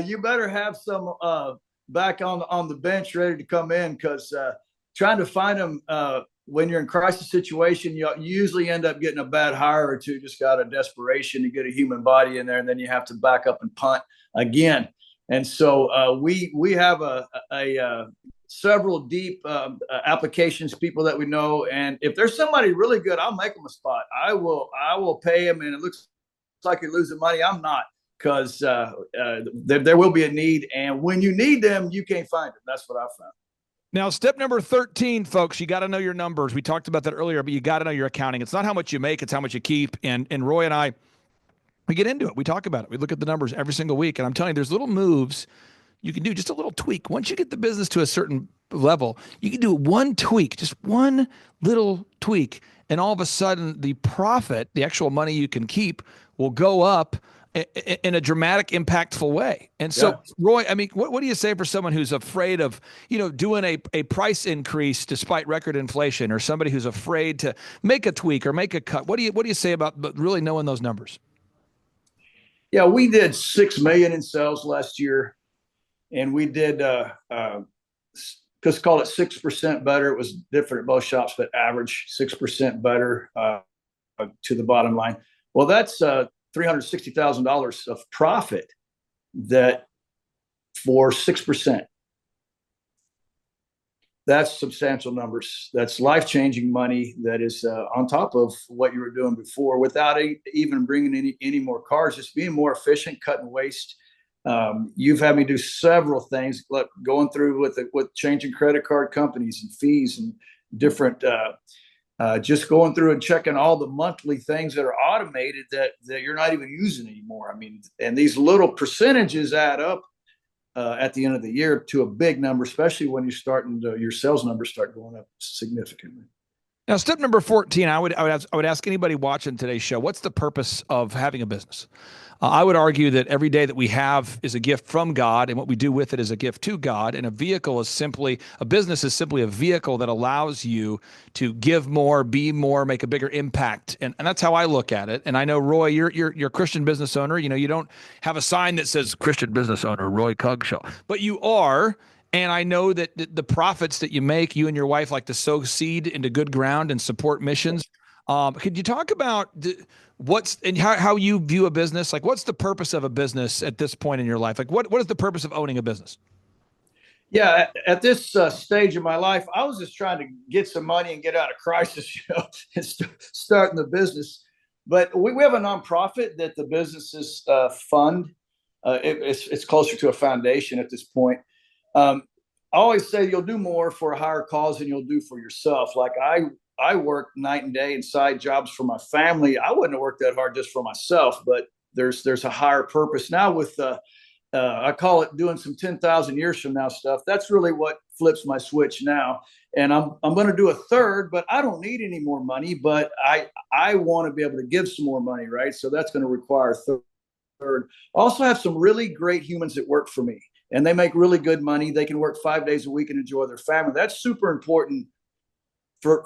you better have some back on the bench ready to come in, because trying to find them when you're in crisis situation, you usually end up getting a bad hire or two just out of desperation to get a human body in there, and then you have to back up and punt again. And so we have a several deep applications, people that we know, and if there's somebody really good, I'll make them a spot. I will pay them, and it looks like you're losing money. I'm not, because there will be a need, and when you need them, you can't find them. That's what I found. Now, step number 13, folks, you got to know your numbers. We talked about that earlier, but you got to know your accounting. It's not how much you make, it's how much you keep. And Roy and I, we get into it. We talk about it. We look at the numbers every single week. And I'm telling you, there's little moves you can do, just a little tweak. Once you get the business to a certain level, you can do one tweak, just one little tweak. And all of a sudden, the profit, the actual money you can keep, will go up in a dramatic, impactful way. And so, yeah. Roy, I mean, what do you say for someone who's afraid of, doing a price increase despite record inflation, or somebody who's afraid to make a tweak or make a cut? What do you say about really knowing those numbers? Yeah, we did $6 million in sales last year, and we did just call it 6% better. It was different at both shops, but average 6% better to the bottom line. Well, that's $360,000 of profit that for 6%. That's substantial numbers. That's life-changing money that is on top of what you were doing before, without even bringing any more cars, just being more efficient, cutting waste. You've had me do several things, like going through with changing credit card companies and fees and different just going through and checking all the monthly things that are automated that you're not even using anymore. I mean, and these little percentages add up at the end of the year to a big number, especially when your sales numbers start going up significantly. Now, step number 14, I would ask anybody watching today's show, what's the purpose of having a business? I would argue that every day that we have is a gift from God, and what we do with it is a gift to God. And a business is simply a vehicle that allows you to give more, be more, make a bigger impact. And that's how I look at it. And I know, Roy, you're a Christian business owner. You don't have a sign that says Christian business owner, Roy Cogshaw, but you are. And I know that the profits that you make, you and your wife like to sow seed into good ground and support missions. Could you talk about what's and how you view a business? Like, what's the purpose of a business at this point in your life? Like, what is the purpose of owning a business? Yeah, at this stage of my life, I was just trying to get some money and get out of crisis, and starting the business. But we have a nonprofit that the businesses fund. It's closer to a foundation at this point. I always say you'll do more for a higher cause than you'll do for yourself. Like I work night and day and side jobs for my family. I wouldn't have worked that hard just for myself, but there's a higher purpose now with I call it doing some 10,000 years from now stuff. That's really what flips my switch now. And I'm going to do a third, but I don't need any more money, but I want to be able to give some more money. Right. So that's going to require a third. I also have some really great humans that work for me, and they make really good money. They can work 5 days a week and enjoy their family. That's super important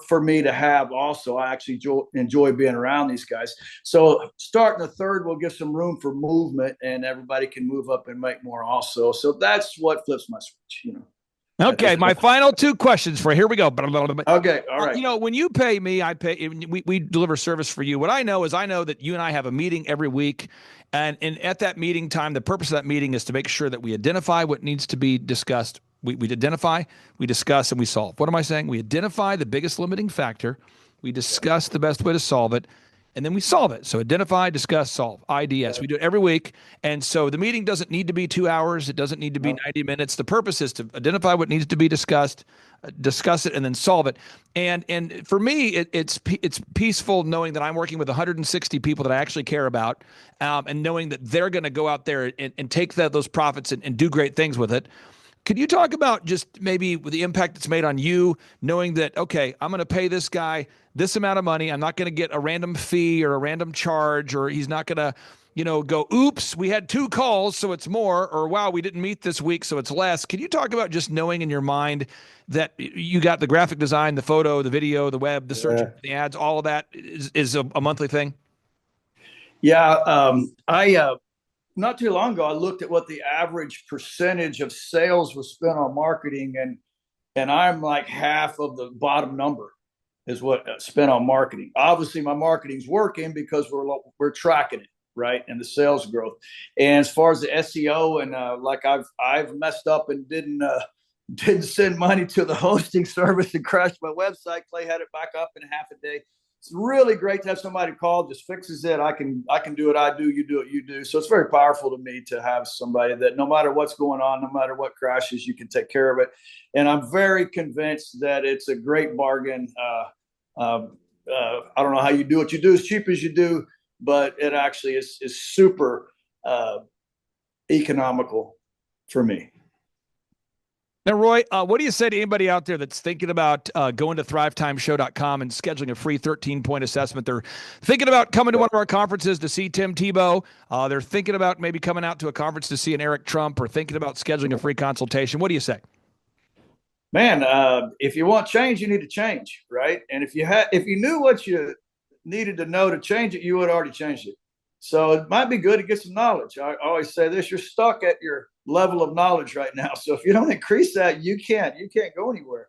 for me to have. Also, I actually enjoy being around these guys. So starting a third will give some room for movement, and everybody can move up and make more also. So that's what flips my switch. Okay, my final two questions for you. Here we go. Okay, all right. When you pay me, I pay. We deliver service for you. What I know is I know that you and I have a meeting every week, and at that meeting time, the purpose of that meeting is to make sure that we identify what needs to be discussed. We identify, we discuss, and we solve. What am I saying? We identify the biggest limiting factor, we discuss the best way to solve it, and then we solve it. So identify, discuss, solve. IDS. We do it every week. And so the meeting doesn't need to be 2 hours. It doesn't need to be 90 minutes. The purpose is to identify what needs to be discussed, discuss it, and then solve it. And for me, it's peaceful knowing that I'm working with 160 people that I actually care about, and knowing that they're going to go out there and take those profits and do great things with it. Could you talk about just maybe the impact it's made on you, knowing that, okay, I'm going to pay this guy this amount of money. I'm not going to get a random fee or a random charge, or he's not going to, go, oops, we had 2 calls, so it's more, or wow, we didn't meet this week, so it's less. Can you talk about just knowing in your mind that you got the graphic design, the photo, the video, the web, the search, the ads, all of that is a monthly thing? Yeah. I not too long ago, I looked at what the average percentage of sales was spent on marketing, and I'm like half of the bottom number is what spent on marketing. Obviously, my marketing's working because we're tracking it, right, and the sales growth. And as far as the SEO, and like I've messed up and didn't send money to the hosting service and crashed my website. Clay had it back up in half a day. It's really great to have somebody call, just fixes it. I can do what I do, you do what you do. So it's very powerful to me to have somebody that no matter what's going on, no matter what crashes, you can take care of it. And I'm very convinced that it's a great bargain. I don't know how you do what you do as cheap as you do, but it actually is super economical for me. Now, Roy, what do you say to anybody out there that's thinking about going to thrivetimeshow.com and scheduling a free 13-point assessment? They're thinking about coming to one of our conferences to see Tim Tebow. They're thinking about maybe coming out to a conference to see an Eric Trump, or thinking about scheduling a free consultation. What do you say? Man, if you want change, you need to change, right? And if you knew what you needed to know to change it, you would have already changed it. So it might be good to get some knowledge. I always say this: you're stuck at your level of knowledge right now. So if you don't increase that, you can't go anywhere.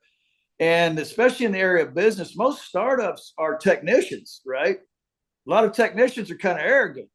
And especially in the area of business, most startups are technicians, right? A lot of technicians are kind of arrogant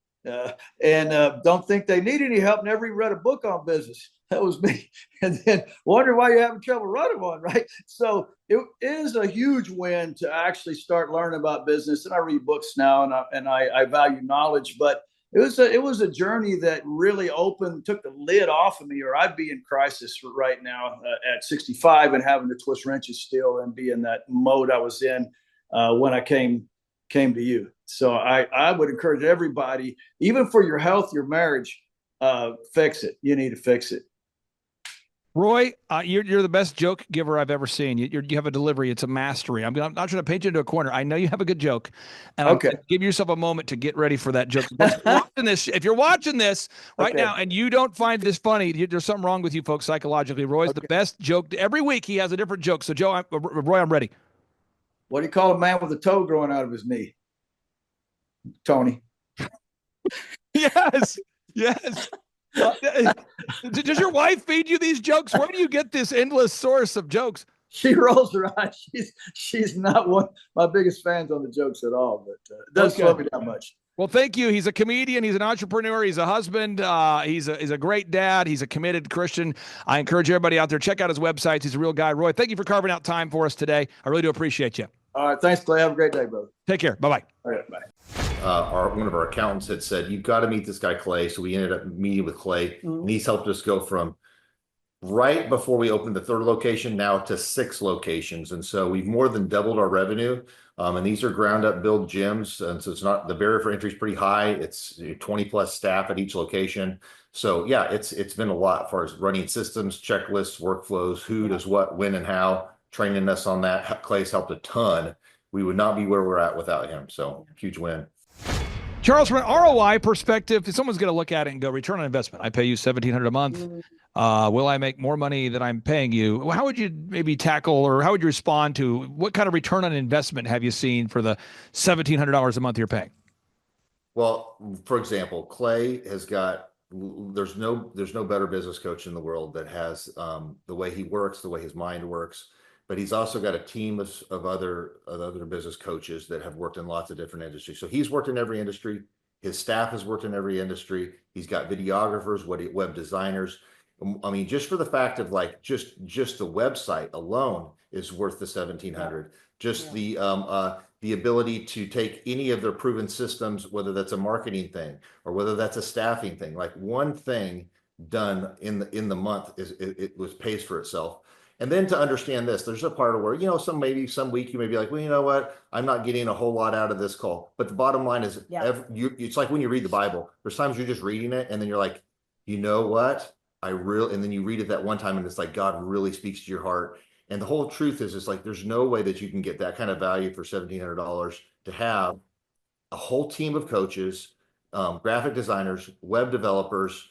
and don't think they need any help. Never even read a book on business. That was me. And then wonder why you're having trouble running one, right? So it is a huge win to actually start learning about business. And I read books now, and I value knowledge, but it was a journey that really took the lid off of me, or I'd be in crisis right now at 65 and having to twist wrenches still and be in that mode I was in when I came to you. So I would encourage everybody, even for your health, your marriage, fix it. You need to fix it. Roy, you're the best joke giver I've ever seen. You have a delivery. It's a mastery. I'm not trying to paint you into a corner. I know you have a good joke, and okay. Give yourself a moment to get ready for that joke. If you're watching this right now and you don't find this funny, there's something wrong with you folks psychologically. Roy's the best joke. Every week he has a different joke. So Roy, I'm ready. What do you call a man with a toe growing out of his knee? Tony. Yes. Yes. Does your wife feed you these jokes? Where do you get this endless source of jokes? She rolls her eyes. She's not one of my biggest fans on the jokes at all, but it doesn't slow me down much. Well, thank you. He's a comedian. He's an entrepreneur. He's a husband. He's a great dad. He's a committed Christian. I encourage everybody out there, check out his websites. He's a real guy. Roy, thank you for carving out time for us today. I really do appreciate you. All right. Thanks, Clay. Have a great day, brother. Take care. Bye-bye. All right. Bye. One of our accountants had said, you've got to meet this guy, Clay. So we ended up meeting with Clay, and he's helped us go from right before we opened the third location now to 6 locations. And so we've more than doubled our revenue. And these are ground up build gyms. And so it's not, the barrier for entry is pretty high. It's 20 plus staff at each location. So yeah, it's been a lot as far as running systems, checklists, workflows, who does what, when, and how, training us on that. Clay's helped a ton. We would not be where we're at without him. So huge win. Charles, from an ROI perspective, if someone's going to look at it and go, return on investment, I pay you $1,700 a month. Will I make more money than I'm paying you? How would you maybe tackle, or how would you respond to, what kind of return on investment have you seen for the $1,700 a month you're paying? Well, for example, Clay has got, there's no better business coach in the world that has the way he works, the way his mind works. But he's also got a team of other business coaches that have worked in lots of different industries. So he's worked in every industry. His staff has worked in every industry. He's got videographers, web designers. I mean, just for the fact of like just the website alone is worth the $1,700. Just the ability to take any of their proven systems, whether that's a marketing thing or whether that's a staffing thing, like one thing done in the month it pays for itself. And then to understand this, there's a part of where, some week you may be like, well, you know what? I'm not getting a whole lot out of this call. But the bottom line is, it's like when you read the Bible, there's times you're just reading it and then you're like, you know what? And then you read it that one time and it's like, God really speaks to your heart. And the whole truth is, it's like, there's no way that you can get that kind of value for $1,700 to have a whole team of coaches, graphic designers, web developers,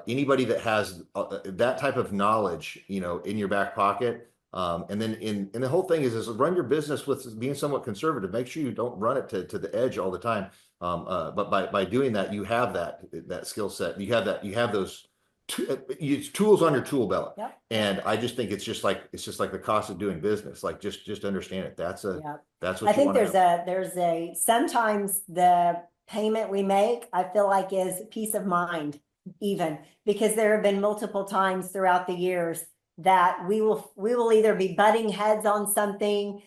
anybody that has that type of knowledge, in your back pocket. And then the whole thing is run your business with being somewhat conservative. Make sure you don't run it to the edge all the time. But by doing that, you have that skill set. You have those tools on your tool belt. Yep. And I just think it's just like the cost of doing business. Like just understand it. That's what I think sometimes the payment we make, I feel like, is peace of mind. Even because there have been multiple times throughout the years that we will either be butting heads on something,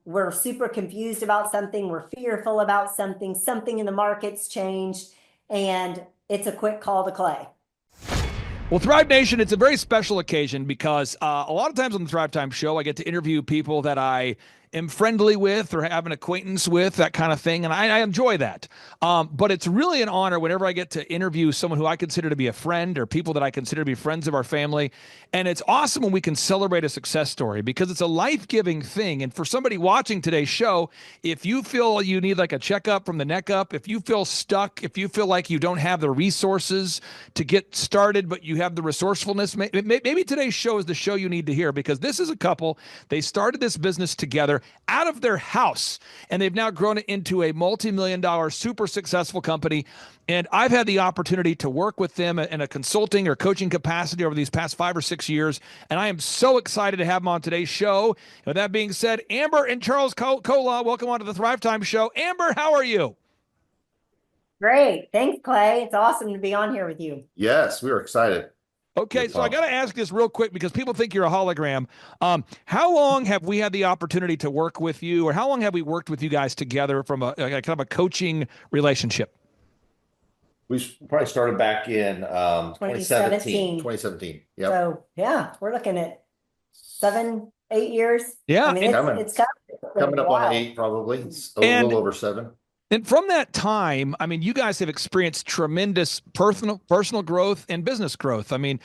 we're super confused about something, we're fearful about something in the market's changed, and it's a quick call to Clay. Well, Thrive Nation, it's a very special occasion because a lot of times on the Thrivetime show, I get to interview people that I am friendly with or have an acquaintance with, that kind of thing. And I enjoy that. But it's really an honor whenever I get to interview someone who I consider to be a friend or people that I consider to be friends of our family. And it's awesome when we can celebrate a success story because it's a life-giving thing. And for somebody watching today's show, if you feel you need like a checkup from the neck up, if you feel stuck, if you feel like you don't have the resources to get started, but you have the resourcefulness, maybe today's show is the show you need to hear, because this is a couple. They started this business together out of their house, and they've now grown it into a multi-million-dollar, super successful company. And I've had the opportunity to work with them in a consulting or coaching capacity over these past 5 or 6 years. And I am so excited to have them on today's show. And with that being said, Amber and Charles Kola, welcome on to the Thrivetime show. Amber, how are you? Great. Thanks, Clay. It's awesome to be on here with you. Yes, we are excited. Okay, so I got to ask this real quick because people think you're a hologram. How long have we had the opportunity to work with you, or how long have we worked with you guys together from a kind of a coaching relationship? We probably started back in 2017. Yep. So yeah, we're looking at 7-8 years. Yeah, I mean, it's coming up on 8, probably. It's a little over 7. And from that time, I mean, you guys have experienced tremendous personal growth and business growth. I mean,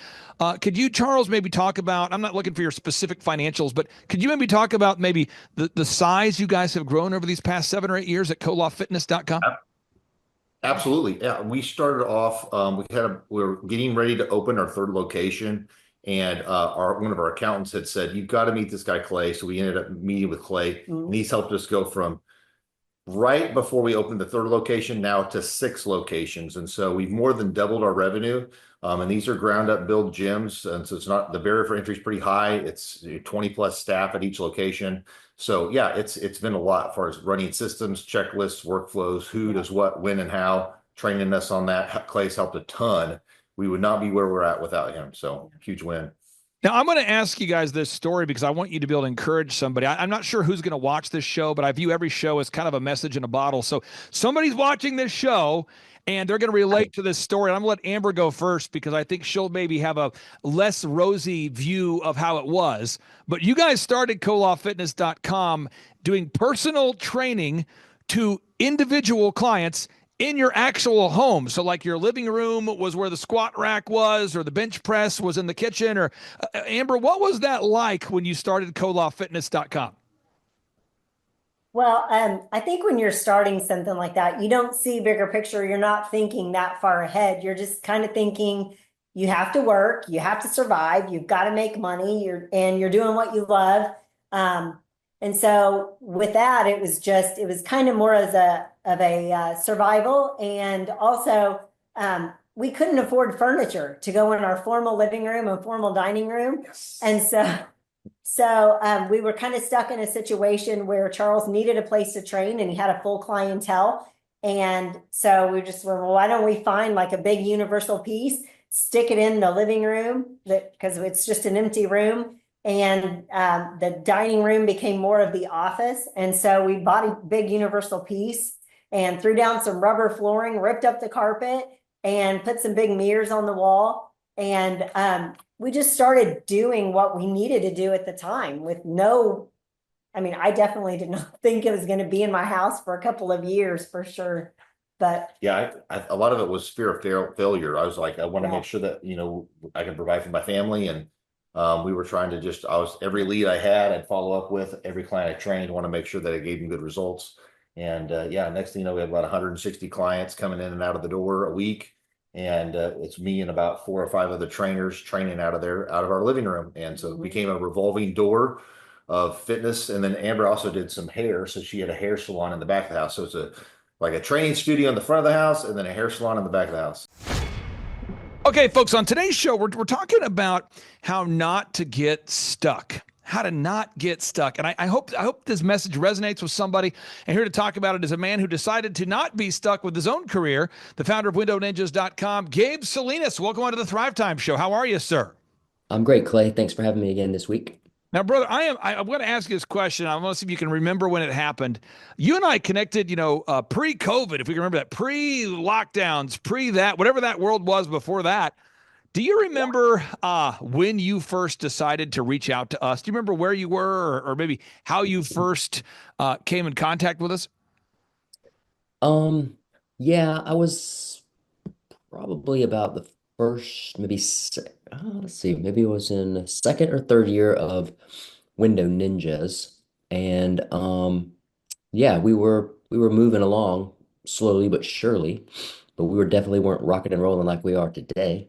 could you, Charles, maybe talk about, I'm not looking for your specific financials, but could you maybe talk about maybe the size you guys have grown over these past 7 or 8 years at kolafitness.com? Absolutely. Yeah. We started off, we were getting ready to open our 3rd location, and one of our accountants had said, you've got to meet this guy, Clay. So we ended up meeting with Clay, and he's helped us go from right before we opened the third location, now to 6 locations. And so we've more than doubled our revenue. And these are ground up build gyms. And so it's not, the barrier for entry is pretty high. It's 20 plus staff at each location. So yeah, it's been a lot as far as running systems, checklists, workflows, who does what, when and how, training us on that. Clay's helped a ton. We would not be where we're at without him. So huge win. Now, I'm going to ask you guys this story because I want you to be able to encourage somebody. I'm not sure who's going to watch this show, but I view every show as kind of a message in a bottle. So somebody's watching this show and they're going to relate to this story. And I'm going to let Amber go first because I think she'll maybe have a less rosy view of how it was. But you guys started colawfitness.com doing personal training to individual clients in your actual home. So like your living room was where the squat rack was, or the bench press was in the kitchen, or Amber, what was that like when you started colawfitness.com? Well, I think when you're starting something like that, you don't see bigger picture. You're not thinking that far ahead. You're just kind of thinking you have to work, you have to survive, you've got to make money, you're doing what you love. And so with that, it was kind of more as a survival. And also, we couldn't afford furniture to go in our formal living room and formal dining room. Yes. And so we were kind of stuck in a situation where Charles needed a place to train and he had a full clientele. And so we just were, well, why don't we find like a big universal piece, stick it in the living room because it's just an empty room. And the dining room became more of the office. And so we bought a big universal piece and threw down some rubber flooring, ripped up the carpet and put some big mirrors on the wall. And we just started doing what we needed to do at the time with I definitely did not think it was going to be in my house for a couple of years for sure. But yeah, a lot of it was fear of failure. I was like, I want to Yeah. make sure that, I can provide for my family. And we were trying to every lead I had, I'd follow up with every client I trained, want to make sure that it gave me good results. And next thing you know, we have about 160 clients coming in and out of the door a week. And it's me and about 4 or 5 other trainers training out of our living room. And so it became a revolving door of fitness. And then Amber also did some hair. So she had a hair salon in the back of the house. So it's like a training studio in the front of the house and then a hair salon in the back of the house. Okay, folks, on today's show, we're talking about how not to get stuck. How to not get stuck. And I hope this message resonates with somebody. And here to talk about it is a man who decided to not be stuck with his own career, the founder of WindowNinjas.com, Gabe Salinas. Welcome on to the Thrivetime Show. How are you, sir? I'm great, Clay. Thanks for having me again this week. Now, brother, I'm going to ask you this question. I want to see if you can remember when it happened. You and I connected, pre-COVID, if we can remember that, pre-lockdowns, pre-that, whatever that world was before that. Do you remember when you first decided to reach out to us? Do you remember where you were or maybe how you first came in contact with us? Yeah, I was probably about the first, let's see, maybe it was in the second or third year of Window Ninjas. And yeah, we were moving along slowly but surely, but we definitely weren't rocking and rolling like we are today.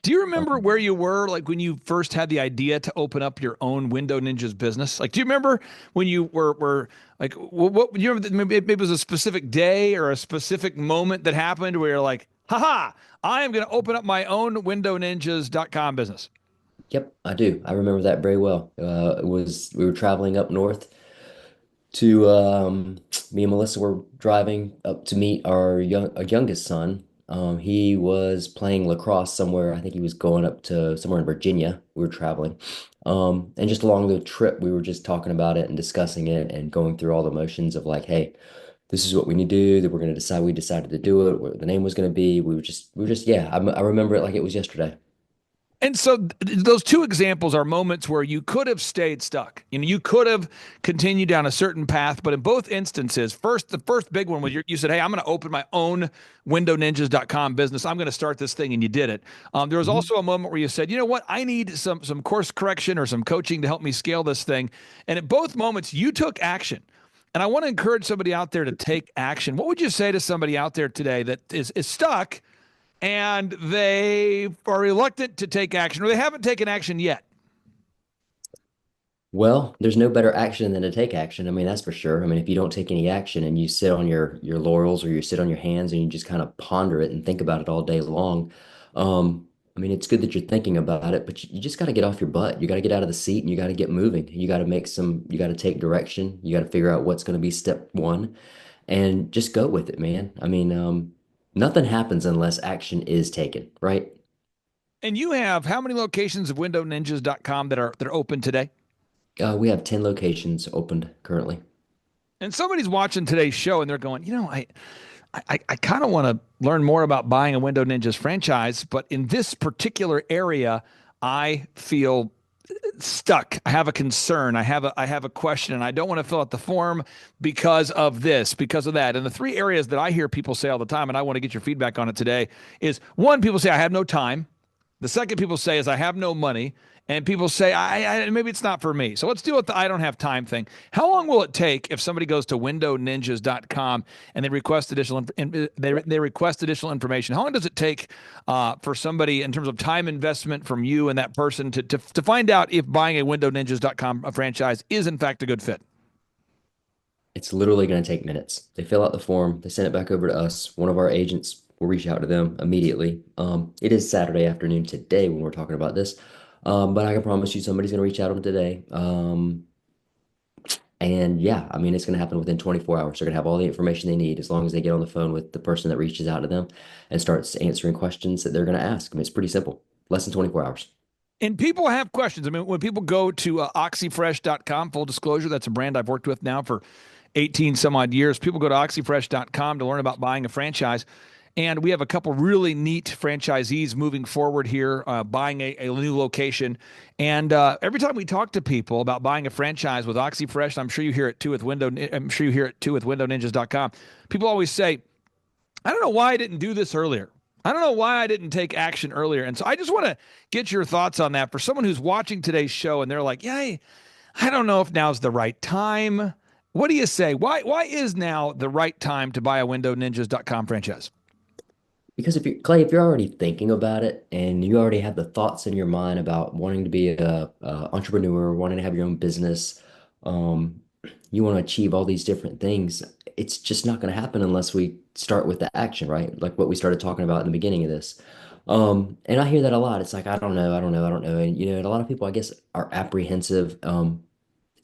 Do you remember where you were, like when you first had the idea to open up your own Window Ninjas business? Like, do you remember when you were like, what you remember? Maybe it was a specific day or a specific moment that happened where you're like, haha, I am going to open up my own WindowNinjas.com business. Yep, I do. I remember that very well. We were traveling up north to me and Melissa were driving up to meet our youngest son. He was playing lacrosse somewhere. I think he was going up to somewhere in Virginia. We were traveling. And just along the trip, we were just talking about it and discussing it and going through all the motions of like, hey, this is what we need to do, that we're going to decide. We decided to do it, what the name was going to be. Yeah, I remember it like it was yesterday. And so those two examples are moments where you could have stayed stuck. You could have continued down a certain path, but in both instances, the first big one was you said, hey, I'm going to open my own WindowNinjas.com business. I'm going to start this thing, and you did it. There was also a moment where you said, you know what, I need some course correction or some coaching to help me scale this thing. And at both moments, you took action. And I want to encourage somebody out there to take action. What would you say to somebody out there today that is stuck and they are reluctant to take action or they haven't taken action yet? Well, there's no better action than to take action. I mean, that's for sure. I mean, if you don't take any action and you sit on your laurels or you sit on your hands and you just kind of ponder it and think about it all day long, I mean, it's good that you're thinking about it, but you just got to get off your butt. You got to get out of the seat and you got to get moving. You got to take direction. You got to figure out what's going to be step one and just go with it, man. I mean, nothing happens unless action is taken, right? And you have how many locations of windowninjas.com that are open today? We have 10 locations opened currently. And somebody's watching today's show and they're going, I kind of want to learn more about buying a Window Ninjas franchise, but in this particular area, I feel stuck. I have a concern. I have a question, and I don't want to fill out the form because of this, because of that. And the three areas that I hear people say all the time, and I want to get your feedback on it today, is one, people say I have no time. The second people say is I have no money. And people say, maybe it's not for me. So let's deal with the I don't have time thing. How long will it take if somebody goes to windowninjas.com and they request they request additional information? How long does it take for somebody in terms of time investment from you and that person to find out if buying a windowninjas.com franchise is in fact a good fit? It's literally going to take minutes. They fill out the form, they send it back over to us. One of our agents will reach out to them immediately. It is Saturday afternoon today when we're talking about this, but I can promise you somebody's going to reach out to them today. And yeah, I mean, it's going to happen within 24 hours. They're going to have all the information they need as long as they get on the phone with the person that reaches out to them and starts answering questions that they're going to ask. I mean, it's pretty simple, less than 24 hours. And people have questions. I mean, when people go to oxyfresh.com, full disclosure, that's a brand I've worked with now for 18 some odd years. People go to oxyfresh.com to learn about buying a franchise. And we have a couple really neat franchisees moving forward here, buying a new location. And every time we talk to people about buying a franchise with OxyFresh, I'm sure you hear it too with windowninjas.com. People always say, I don't know why I didn't do this earlier. I don't know why I didn't take action earlier. And so I just want to get your thoughts on that for someone who's watching today's show and they're like, yeah, I don't know if now's the right time. What do you say? Why is now the right time to buy a windowninjas.com franchise? Because if you Clay, if you're already thinking about it and you already have the thoughts in your mind about wanting to be a entrepreneur, wanting to have your own business, um, you want to achieve all these different things, it's just not going to happen unless we start with the action, right? Like what we started talking about in the beginning of this. And I hear that a lot. It's like, I don't know, I don't know, I don't know. And and a lot of people, I guess, are apprehensive.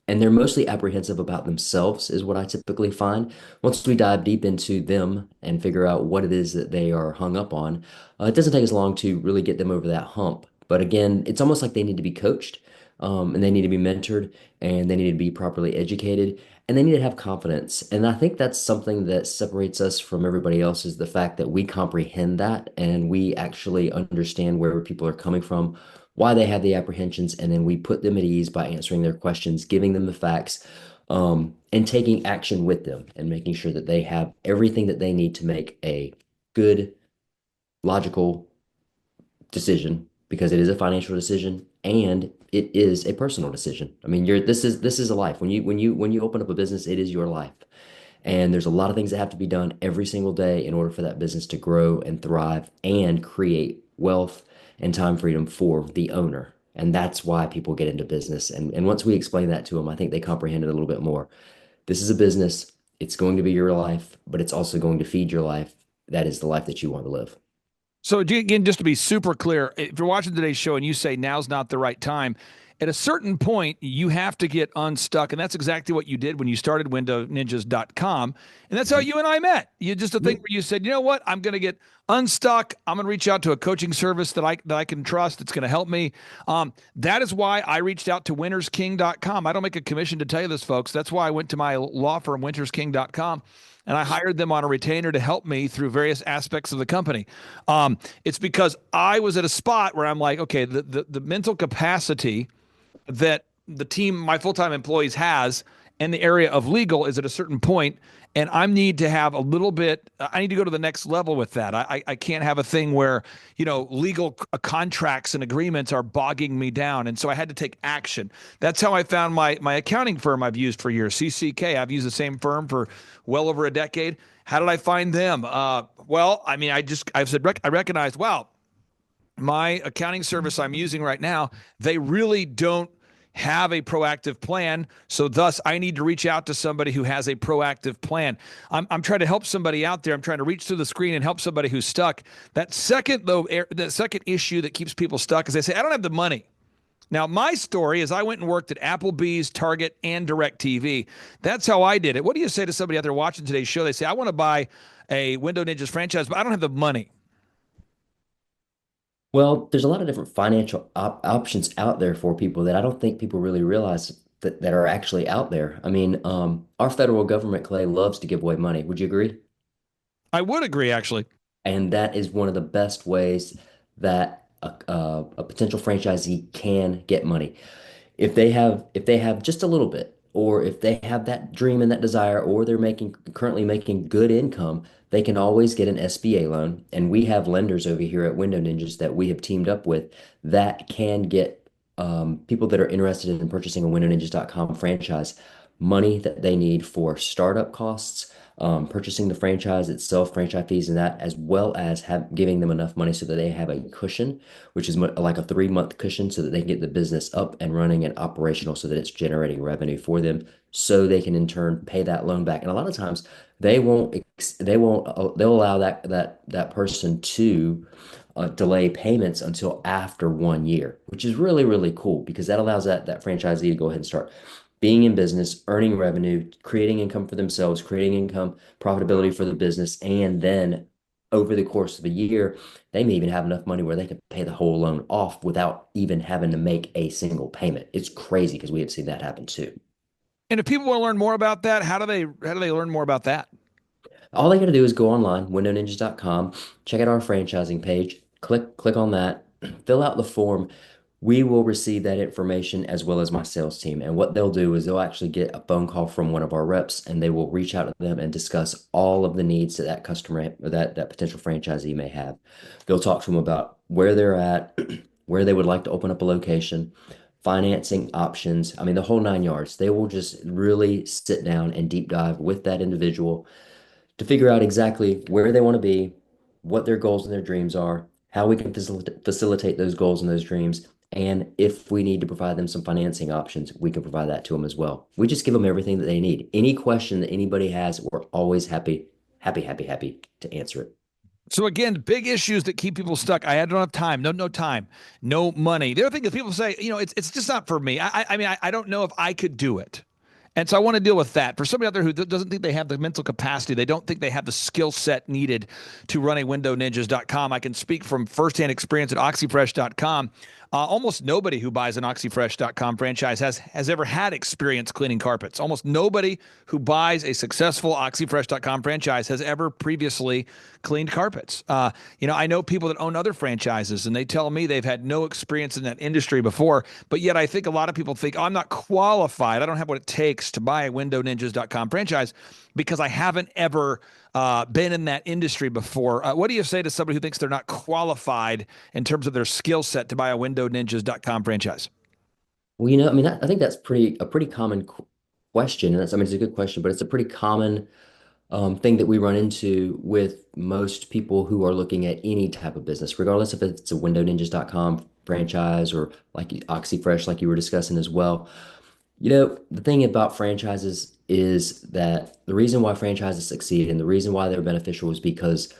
And they're mostly apprehensive about themselves, is what I typically find. Once we dive deep into them and figure out what it is that they are hung up on, it doesn't take us long to really get them over that hump. But again, it's almost like they need to be coached, and they need to be mentored, and they need to be properly educated, and they need to have confidence. And I think that's something that separates us from everybody else is the fact that we comprehend that and we actually understand where people are coming from, why they have the apprehensions, and then we put them at ease by answering their questions, giving them the facts, and taking action with them and making sure that they have everything that they need to make a good, logical decision because it is a financial decision and it is a personal decision. I mean, this is a life. When you open up a business, it is your life. And there's a lot of things that have to be done every single day in order for that business to grow and thrive and create wealth and time freedom for the owner. And that's why people get into business. And once we explain that to them, I think they comprehend it a little bit more. This is a business. It's going to be your life, but it's also going to feed your life. That is the life that you want to live. So again, just to be super clear, if you're watching today's show and you say now's not the right time, at a certain point, you have to get unstuck. And that's exactly what you did when you started windowninjas.com. And that's how you and I met. You just a thing where you said, you know what, I'm going to get unstuck. I'm going to reach out to a coaching service that I can trust. It's going to help me. That is why I reached out to wintersking.com. I don't make a commission to tell you this, folks. That's why I went to my law firm, wintersking.com. And I hired them on a retainer to help me through various aspects of the company. It's because I was at a spot where I'm like, okay, the mental capacity that the team, my full-time employees has in the area of legal is at a certain point, and I need to have a little bit, I need to go to the next level with that. I can't have a thing where, legal contracts and agreements are bogging me down. And so I had to take action. That's how I found my accounting firm I've used for years, CCK. I've used the same firm for well over a decade. How did I find them? Well, I mean, I recognized, wow, my accounting service I'm using right now, they really don't have a proactive plan. So thus I need to reach out to somebody who has a proactive plan. I'm trying to help somebody out there. I'm trying to reach through the screen and help somebody who's stuck. That second though, the second issue that keeps people stuck is they say, I don't have the money. Now, my story is I went and worked at Applebee's, Target, and DirecTV. That's how I did it. What do you say to somebody out there watching today's show? They say, I want to buy a Window Ninjas franchise, but I don't have the money. Well, there's a lot of different financial options out there for people that I don't think people really realize that are actually out there. I mean, our federal government, Clay, loves to give away money. Would you agree? I would agree, actually. And that is one of the best ways that a potential franchisee can get money. If they have just a little bit, or if they have that dream and that desire, or they're making currently making good income, they can always get an SBA loan. And we have lenders over here at Window Ninjas that we have teamed up with that can get people that are interested in purchasing a WindowNinjas.com franchise money that they need for startup costs, purchasing the franchise itself, franchise fees, and that, as well as giving them enough money so that they have a cushion, which is like a 3 month cushion, so that they can get the business up and running and operational, so that it's generating revenue for them, so they can in turn pay that loan back. And a lot of times they'll allow that person to delay payments until after 1 year, which is really, really cool, because that allows that franchisee to go ahead and start being in business, earning revenue, creating income for themselves, creating income, profitability for the business. And then over the course of a year, they may even have enough money where they can pay the whole loan off without even having to make a single payment. It's crazy, because we have seen that happen too. And if people want to learn more about that, how do they learn more about that? All they got to do is go online, windowninjas.com, check out our franchising page, click on that, fill out the form. We will receive that information, as well as my sales team. And what they'll do is they'll actually get a phone call from one of our reps, and they will reach out to them and discuss all of the needs that that customer or that potential franchisee may have. They'll talk to them about where they're at, where they would like to open up a location, financing options. I mean, the whole 9 yards. They will just really sit down and deep dive with that individual to figure out exactly where they want to be, what their goals and their dreams are, how we can facilitate those goals and those dreams. And if we need to provide them some financing options, we can provide that to them as well. We just give them everything that they need. Any question that anybody has, we're always happy to answer it. So again, big issues that keep people stuck. I don't have time. No time. No money. The other thing is people say, it's just not for me. I mean, I don't know if I could do it. And so I want to deal with that. For somebody out there who doesn't think they have the mental capacity, they don't think they have the skill set needed to run a WindowNinjas.com. I can speak from firsthand experience at OxyFresh.com. Almost nobody who buys an OxyFresh.com franchise has ever had experience cleaning carpets. Almost nobody who buys a successful OxyFresh.com franchise has ever previously cleaned carpets. I know people that own other franchises, and they tell me they've had no experience in that industry before. But yet I think a lot of people think, I'm not qualified. I don't have what it takes to buy a WindowNinjas.com franchise because I haven't ever been in that industry before. What do you say to somebody who thinks they're not qualified in terms of their skill set to buy a WindowNinjas.com franchise? Well, I mean, I think that's a pretty common question. And it's a good question, but it's a pretty common thing that we run into with most people who are looking at any type of business, regardless if it's a WindowNinjas.com franchise or like OxyFresh, like you were discussing as well. The thing about franchises is that the reason why franchises succeed and the reason why they're beneficial is because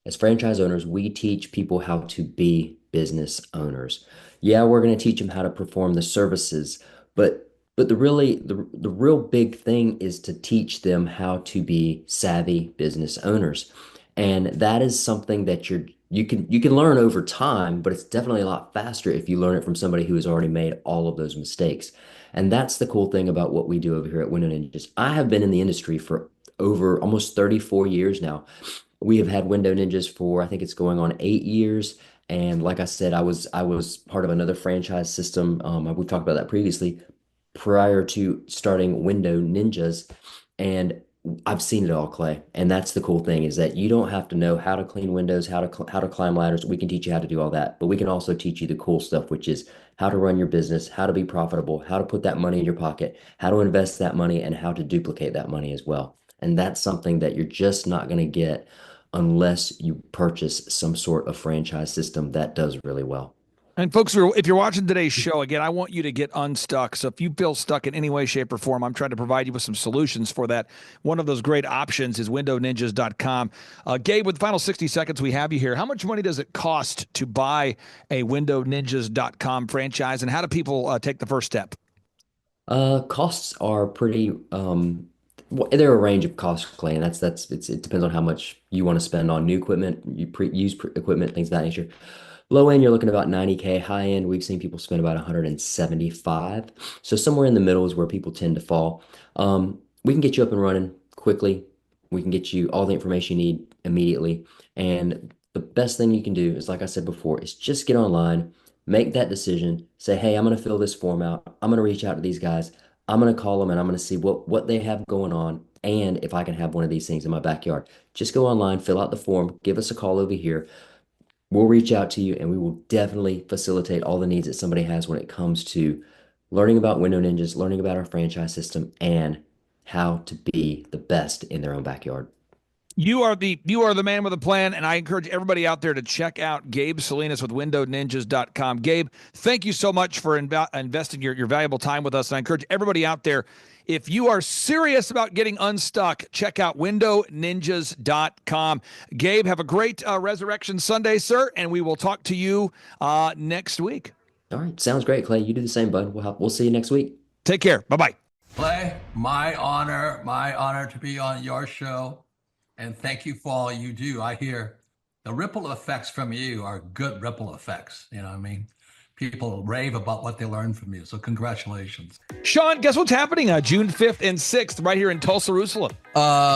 as franchise owners, we teach people how to be business owners. Yeah, we're going to teach them how to perform the services, but the real big thing is to teach them how to be savvy business owners. And that is something that you can learn over time, but it's definitely a lot faster if you learn it from somebody who has already made all of those mistakes. And that's the cool thing about what we do over here at Window Ninjas. I have been in the industry for over almost 34 years now. We have had Window Ninjas for, I think it's going on 8 years. And like I said, I was part of another franchise system. We've talked about that previously, prior to starting Window Ninjas. And I've seen it all, Clay. And that's the cool thing, is that you don't have to know how to clean windows, how to climb ladders. We can teach you how to do all that, but we can also teach you the cool stuff, which is how to run your business, how to be profitable, how to put that money in your pocket, how to invest that money, and how to duplicate that money as well. And that's something that you're just not going to get unless you purchase some sort of franchise system that does really well. And folks, if you're watching today's show, again, I want you to get unstuck. So if you feel stuck in any way, shape, or form, I'm trying to provide you with some solutions for that. One of those great options is windowninjas.com. Gabe, with the final 60 seconds we have you here, how much money does it cost to buy a windowninjas.com franchise, and how do people take the first step? Costs are pretty, they're a range of costs, Clay, and it depends on how much you want to spend on new equipment, used equipment, things of that nature. Low end, you're looking at about 90K. High end, we've seen people spend about 175. So somewhere in the middle is where people tend to fall. We can get you up and running quickly. We can get you all the information you need immediately. And the best thing you can do is, like I said before, is just get online, make that decision, say, hey, I'm going to fill this form out. I'm going to reach out to these guys. I'm going to call them and I'm going to see what they have going on and if I can have one of these things in my backyard. Just go online, fill out the form, give us a call over here. We'll reach out to you and we will definitely facilitate all the needs that somebody has when it comes to learning about Window Ninjas, learning about our franchise system, and how to be the best in their own backyard. You are the man with a plan, and I encourage everybody out there to check out Gabe Salinas with windowninjas.com. Gabe, thank you so much for investing your valuable time with us, and I encourage everybody out there, if you are serious about getting unstuck, check out windowninjas.com. Gabe, have a great Resurrection Sunday, sir, and we will talk to you next week. All right. Sounds great, Clay. You do the same, bud. We'll see you next week. Take care. Bye-bye. Clay, my honor to be on your show. And thank you for all you do. I hear the ripple effects from you are good ripple effects. You know what I mean? People rave about what they learned from you. So congratulations. Sean, guess what's happening June 5th and 6th right here in Tulsa, Jerusalem?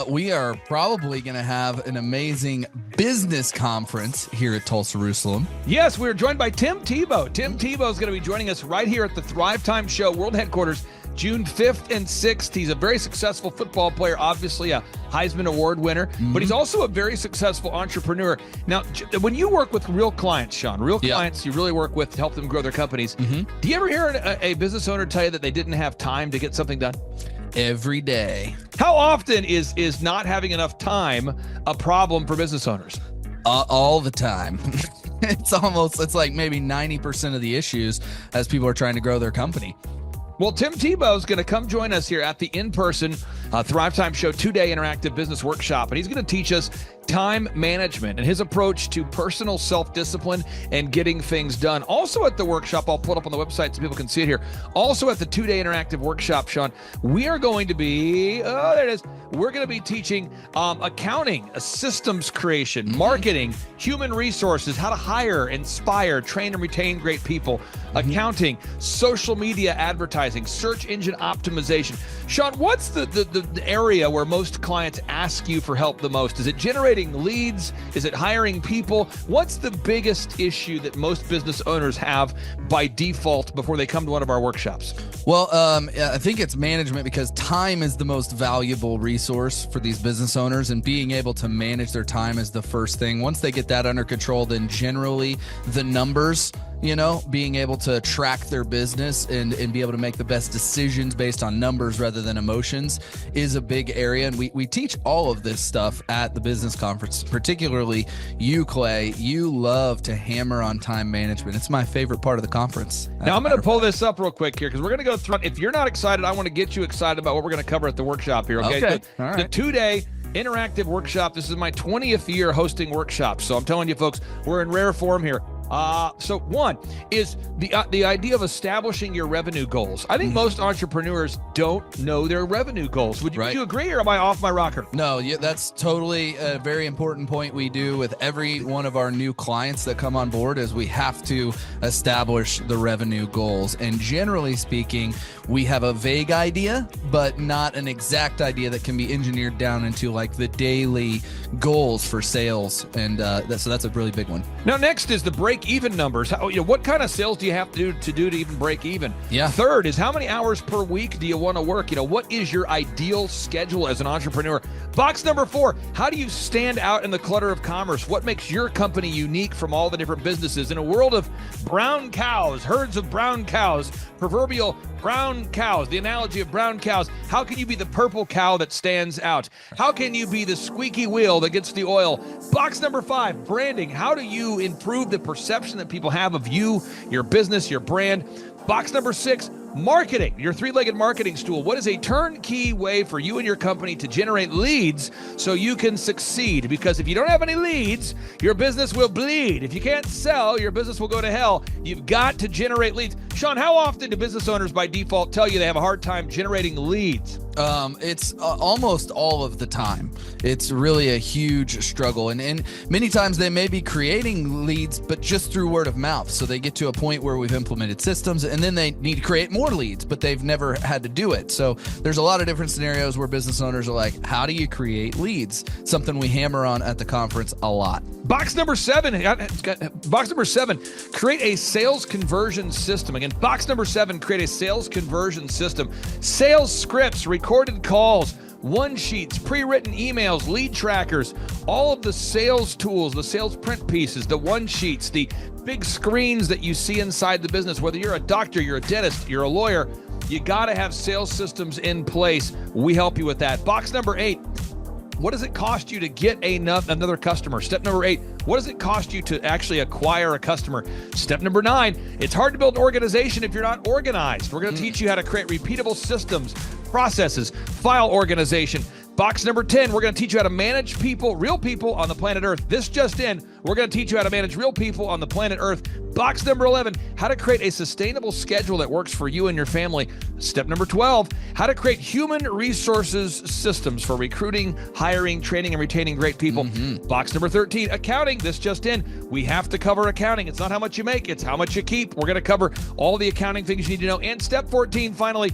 We are probably going to have an amazing business conference here at Tulsa, Jerusalem. Yes, we're joined by Tim Tebow. Tim Tebow is going to be joining us right here at the Thrivetime Show World Headquarters, June 5th and 6th. He's a very successful football player, obviously a Heisman Award winner, but he's also a very successful entrepreneur. Now, when you work with real clients, Sean, clients you really work with to help them grow their companies, do you ever hear a business owner tell you that they didn't have time to get something done? Every day. How often is not having enough time a problem for business owners? All the time. It's like maybe 90% of the issues as people are trying to grow their company. Well, Tim Tebow is going to come join us here at the in-person Thrivetime Show 2-day interactive business workshop, and he's going to teach us time management and his approach to personal self-discipline and getting things done. Also at the workshop, I'll put up on the website so people can see it here. Also at the 2-day interactive workshop, Sean, we are going to be, there it is. We're going to be teaching accounting, systems creation, marketing, human resources, how to hire, inspire, train, and retain great people, accounting, social media advertising, search engine optimization. Sean, what's the area where most clients ask you for help the most? Is it generating leads? Is it hiring people? What's the biggest issue that most business owners have by default before they come to one of our workshops? Well, I think it's management, because time is the most valuable resource for these business owners, and being able to manage their time is the first thing. Once they get that under control, then generally the numbers, being able to track their business and be able to make the best decisions based on numbers rather than emotions is a big area. And we teach all of this stuff at the business conference, particularly you, Clay. You love to hammer on time management. It's my favorite part of the conference. Now, I'm going to pull this up real quick here because we're going to go through. If you're not excited, I want to get you excited about what we're going to cover at the workshop here. Okay. All right. The 2-day interactive workshop. This is my 20th year hosting workshops. So I'm telling you, folks, we're in rare form here. So one is the idea of establishing your revenue goals. I think most entrepreneurs don't know their revenue goals. Would you agree, or am I off my rocker? No, that's totally a very important point we do with every one of our new clients that come on board, is we have to establish the revenue goals. And generally speaking, we have a vague idea, but not an exact idea that can be engineered down into like the daily goals for sales. And so that's a really big one. Now, next is the break-even numbers. What kind of sales do you have to do to even break even? Yeah. Third is, how many hours per week do you want to work? What is your ideal schedule as an entrepreneur? Box number 4, how do you stand out in the clutter of commerce? What makes your company unique from all the different businesses? In a world of brown cows, herds of brown cows, proverbial Brown cows, the analogy of brown cows. How can you be the purple cow that stands out? How can you be the squeaky wheel that gets the oil? Box number 5, branding. How do you improve the perception that people have of you, your business, your brand? Box number 6, marketing, your three-legged marketing stool. What is a turnkey way for you and your company to generate leads so you can succeed? Because if you don't have any leads, your business will bleed. If you can't sell, your business will go to hell. You've got to generate leads. Sean, how often do business owners by default tell you they have a hard time generating leads? It's almost all of the time. It's really a huge struggle. And many times they may be creating leads, but just through word of mouth. So they get to a point where we've implemented systems and then they need to create more leads, but they've never had to do it. So there's a lot of different scenarios where business owners are like, how do you create leads? Something we hammer on at the conference a lot. Box number 7, create a sales conversion system. Again, box number 7, create a sales conversion system. Sales scripts, recorded calls, one sheets, pre-written emails, lead trackers, all of the sales tools, the sales print pieces, the one sheets, the big screens that you see inside the business. Whether you're a doctor, you're a dentist, you're a lawyer, you got to have sales systems in place. We help you with that. Box number 8, what does it cost you to get another customer? Step number 8, what does it cost you to actually acquire a customer? Step number 9, it's hard to build an organization if you're not organized. We're going to teach you how to create repeatable systems, processes, file organization. Box number 10, we're going to teach you how to manage people, real people on the planet Earth. This just in, we're going to teach you how to manage real people on the planet Earth. Box number 11, how to create a sustainable schedule that works for you and your family. Step number 12, how to create human resources systems for recruiting, hiring, training, and retaining great people. Box number 13, accounting. This just in, we have to cover accounting. It's not how much you make, it's how much you keep. We're going to cover all the accounting things you need to know. And step 14, finally,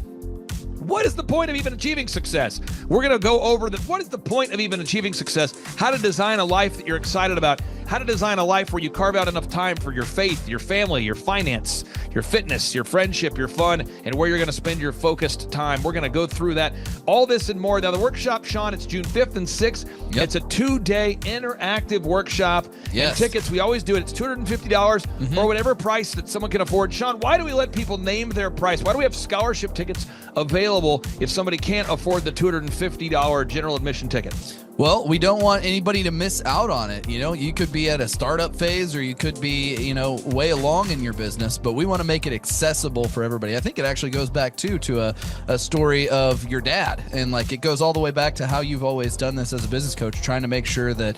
what is the point of even achieving success? We're going to go over what is the point of even achieving success, how to design a life that you're excited about, how to design a life where you carve out enough time for your faith, your family, your finance, your fitness, your friendship, your fun, and where you're going to spend your focused time. We're going to go through that, all this and more. Now, the workshop, Sean, it's June 5th and 6th. Yep. It's a 2-day interactive workshop. Yes. And tickets, we always do it. It's $250 or whatever price that someone can afford. Sean, why do we let people name their price? Why do we have scholarship tickets available if somebody can't afford the $250 general admission ticket? Well, we don't want anybody to miss out on it. You know, you could be at a startup phase or you could be, way along in your business, but we want to make it accessible for everybody. I think it actually goes back to a story of your dad. And it goes all the way back to how you've always done this as a business coach, trying to make sure that,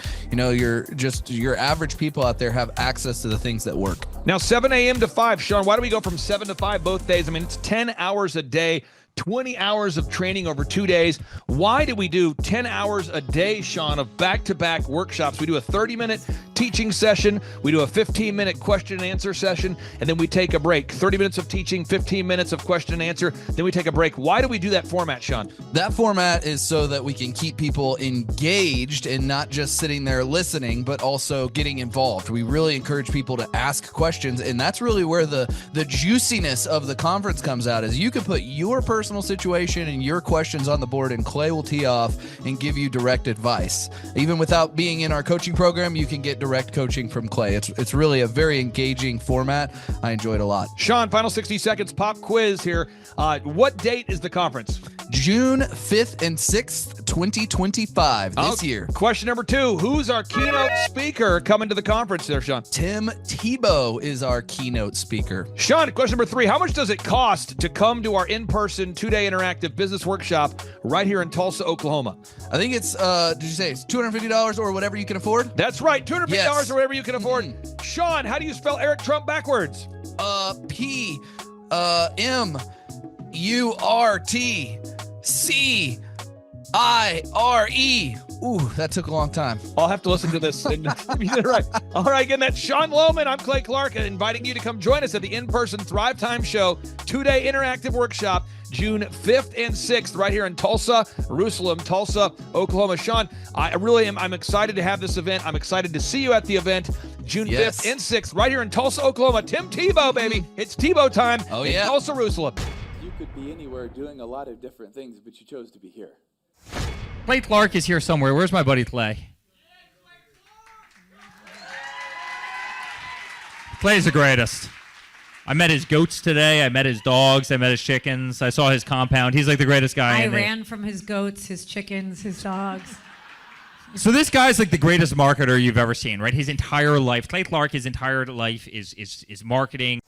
your average people out there have access to the things that work. Now, 7 a.m. to 5, Sean, why do we go from 7 to 5 both days? I mean, it's 10 hours a day. 20 hours of training over 2 days. Why do we do 10 hours a day, Sean, of back-to-back workshops? We do a 30-minute teaching session. We do a 15-minute question and answer session, and then we take a break. 30 minutes of teaching, 15 minutes of question and answer, then we take a break. Why do we do that format, Sean? That format is so that we can keep people engaged and not just sitting there listening, but also getting involved. We really encourage people to ask questions, and that's really where the juiciness of the conference comes out, is you can put your personal situation and your questions on the board, and Clay will tee off and give you direct advice. Even without being in our coaching program, you can get direct coaching from Clay. It's really a very engaging format. I enjoy it a lot. Sean, final 60 seconds, pop quiz here. What date is the conference? June 5th and 6th, 2025, this year. Question number 2, who's our keynote speaker coming to the conference there, Sean? Tim Tebow is our keynote speaker. Sean, question number 3, how much does it cost to come to our in-person 2-day interactive business workshop right here in Tulsa, Oklahoma? I think it's, did you say it's $250 or whatever you can afford? That's right, $250 or whatever you can afford. Sean, how do you spell Eric Trump backwards? P-M-U-R-T-C-I-R-E. Ooh, that took a long time. I'll have to listen to this. And right. All right, again, that's Sean Lohman. I'm Clay Clark, inviting you to come join us at the in-person Thrivetime Show 2-day interactive workshop, June 5th and 6th, right here in Tulsa, Oklahoma. Sean, I'm excited to have this event. I'm excited to see you at the event, June 5th and 6th, right here in Tulsa, Oklahoma. Tim Tebow, baby. It's Tebow time in Tulsa, Jerusalem. You could be anywhere doing a lot of different things, but you chose to be here. Clay Clark is here somewhere. Where's my buddy Clay? Clay's the greatest. I met his goats today. I met his dogs. I met his chickens. I saw his compound. He's like the greatest guy. I ran from his goats, his chickens, his dogs. So this guy's like the greatest marketer you've ever seen, right? His entire life, Clay Clark, his entire life is marketing.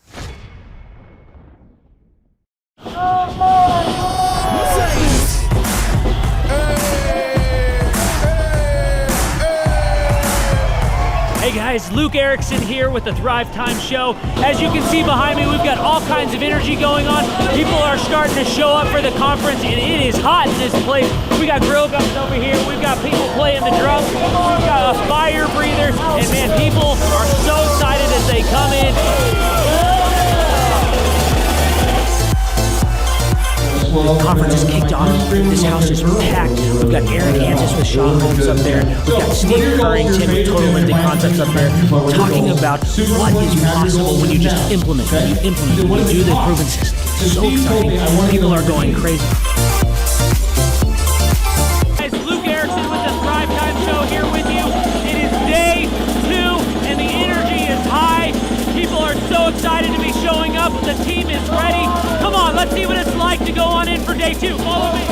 Hey guys, Luke Erickson here with the Thrivetime Show. As you can see behind me, we've got all kinds of energy going on. People are starting to show up for the conference, and it is hot in this place. We got grill guns over here. We've got people playing the drums. We've got a fire breather, and man, people are so excited as they come in. The conference is kicked off. This house is packed. We've got Eric Antis with Shaw Holmes up there. We've got Steve Currington with Total Lindy Concepts up there talking about what is possible when you just implement, when you do the proven system. It's so exciting. People are going crazy. Guys, Luke Erickson with the Thrivetime Show here with you. It is day 2 and the energy is high. People are so excited to be showing up. The team is ready. Come on, let's see what it's like to go on in for day 2. Follow me.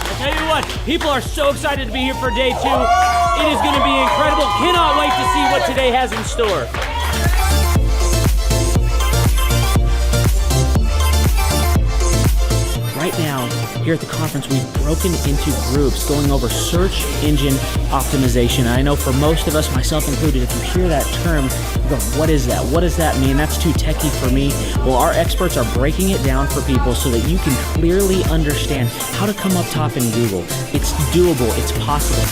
I tell you what, people are so excited to be here for day 2. It is going to be incredible. Cannot wait to see what today has in store. Right now, here at the conference, we've broken into groups going over search engine optimization. I know for most of us, myself included, if you hear that term, you go, what is that? What does that mean? That's too techie for me. Well, our experts are breaking it down for people so that you can clearly understand how to come up top in Google. It's doable. It's possible.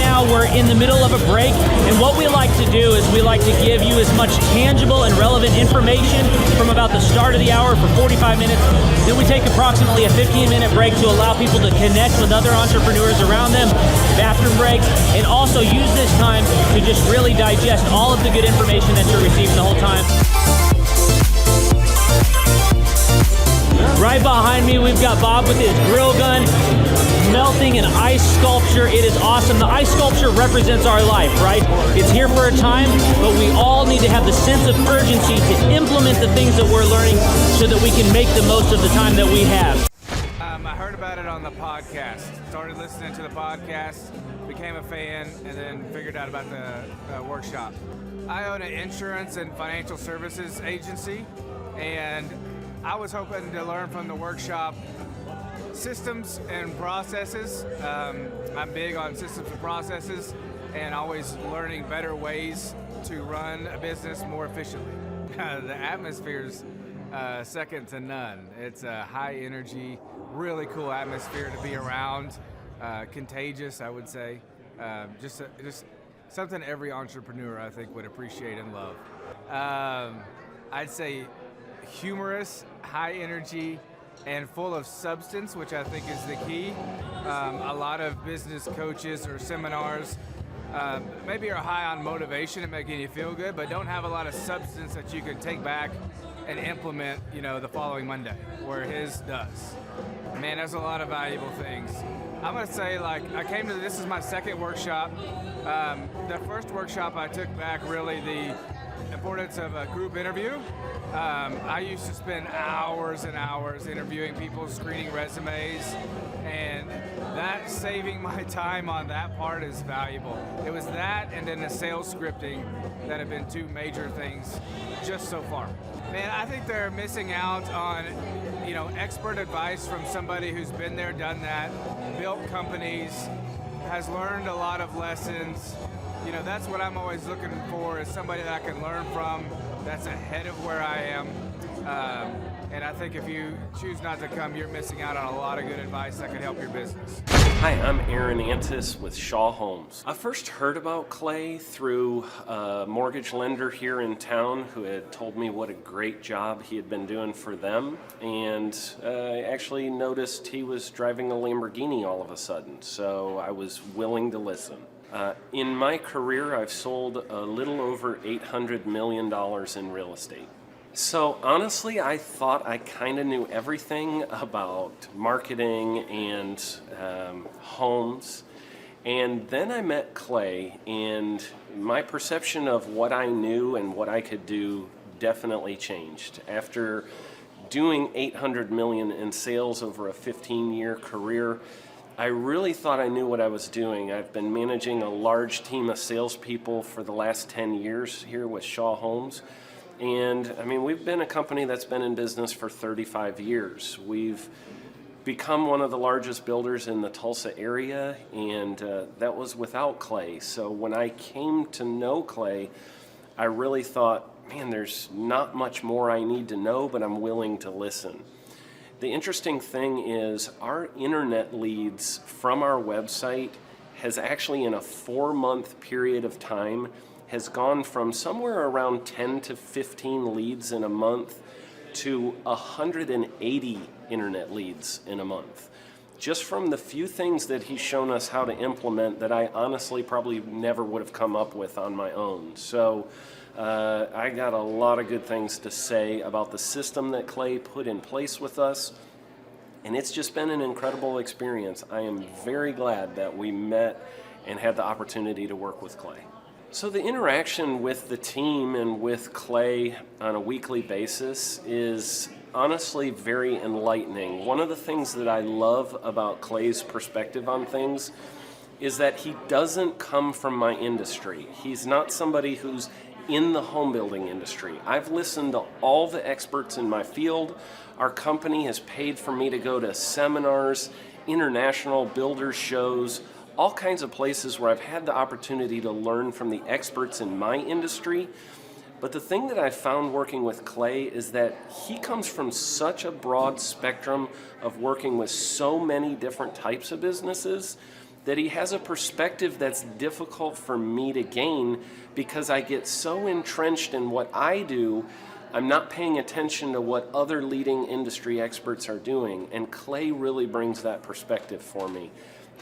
Now we're in the middle of a break, and what we like to do is we like to give you as much tangible and relevant information from about the start of the hour for 45 minutes. Then we take approximately a 15-minute break to allow people to connect with other entrepreneurs around them, bathroom breaks, and also use this time to just really digest all of the good information that you're receiving the whole time. Right behind me, we've got Bob with his grill gun, melting an ice sculpture. It is awesome. The ice sculpture represents our life, right? It's here for a time, but we all need to have the sense of urgency to implement the things that we're learning so that we can make the most of the time that we have. I heard about it on the podcast. Started listening to the podcast, became a fan, and then figured out about the workshop. I own an insurance and financial services agency, and I was hoping to learn from the workshop systems and processes. I'm big on systems and processes and always learning better ways to run a business more efficiently. The atmosphere's second to none. It's a high energy, really cool atmosphere to be around. Contagious, I would say. Just something every entrepreneur, I think, would appreciate and love. I'd say humorous, high energy, and full of substance, which I think is the key. A lot of business coaches or seminars maybe are high on motivation and making you feel good, but don't have a lot of substance that you can take back and implement, the following Monday, where his does. Man, there's a lot of valuable things. I'm gonna say, this is my second workshop. The first workshop I took back really the importance of a group interview. I used to spend hours and hours interviewing people, screening resumes, and that saving my time on that part is valuable. It was that and then the sales scripting that have been 2 major things just so far. Man, I think they're missing out on, expert advice from somebody who's been there, done that, built companies, has learned a lot of lessons. That's what I'm always looking for, is somebody that I can learn from that's ahead of where I am. And I think if you choose not to come, you're missing out on a lot of good advice that could help your business. Hi, I'm Aaron Antis with Shaw Holmes. I first heard about Clay through a mortgage lender here in town who had told me what a great job he had been doing for them, and I actually noticed he was driving a Lamborghini all of a sudden, so I was willing to listen. In my career, I've sold a little over $800 million in real estate. So honestly, I thought I kind of knew everything about marketing and homes. And then I met Clay, and my perception of what I knew and what I could do definitely changed. After doing $800 million in sales over a 15-year career, I really thought I knew what I was doing. I've been managing a large team of salespeople for the last 10 years here with Shaw Homes. And I mean, we've been a company that's been in business for 35 years. We've become one of the largest builders in the Tulsa area, and that was without Clay. So when I came to know Clay, I really thought, man, there's not much more I need to know, but I'm willing to listen. The interesting thing is our internet leads from our website has actually, in a 4-month period of time, has gone from somewhere around 10 to 15 leads in a month to 180 internet leads in a month. Just from the few things that he's shown us how to implement that I honestly probably never would have come up with on my own. So I got a lot of good things to say about the system that Clay put in place with us, and it's just been an incredible experience. I am very glad that we met and had the opportunity to work with Clay. So the interaction with the team and with Clay on a weekly basis is honestly very enlightening. One of the things that I love about Clay's perspective on things is that he doesn't come from my industry. He's not somebody who's in the home building industry. I've listened to all the experts in my field. Our company has paid for me to go to seminars, international builder shows, all kinds of places where I've had the opportunity to learn from the experts in my industry. But the thing that I found working with Clay is that he comes from such a broad spectrum of working with so many different types of businesses that he has a perspective that's difficult for me to gain because I get so entrenched in what I do, I'm not paying attention to what other leading industry experts are doing. And Clay really brings that perspective for me.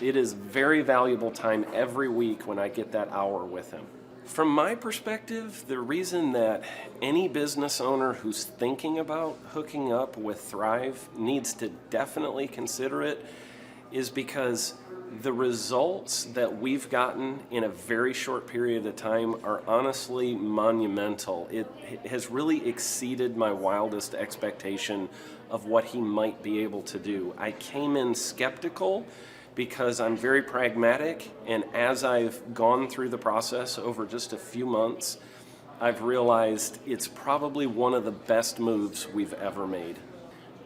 It is very valuable time every week when I get that hour with him. From my perspective, the reason that any business owner who's thinking about hooking up with Thrive needs to definitely consider it is because the results that we've gotten in a very short period of time are honestly monumental. It has really exceeded my wildest expectation of what he might be able to do. I came in skeptical because I'm very pragmatic, and as I've gone through the process over just a few months, I've realized it's probably one of the best moves we've ever made.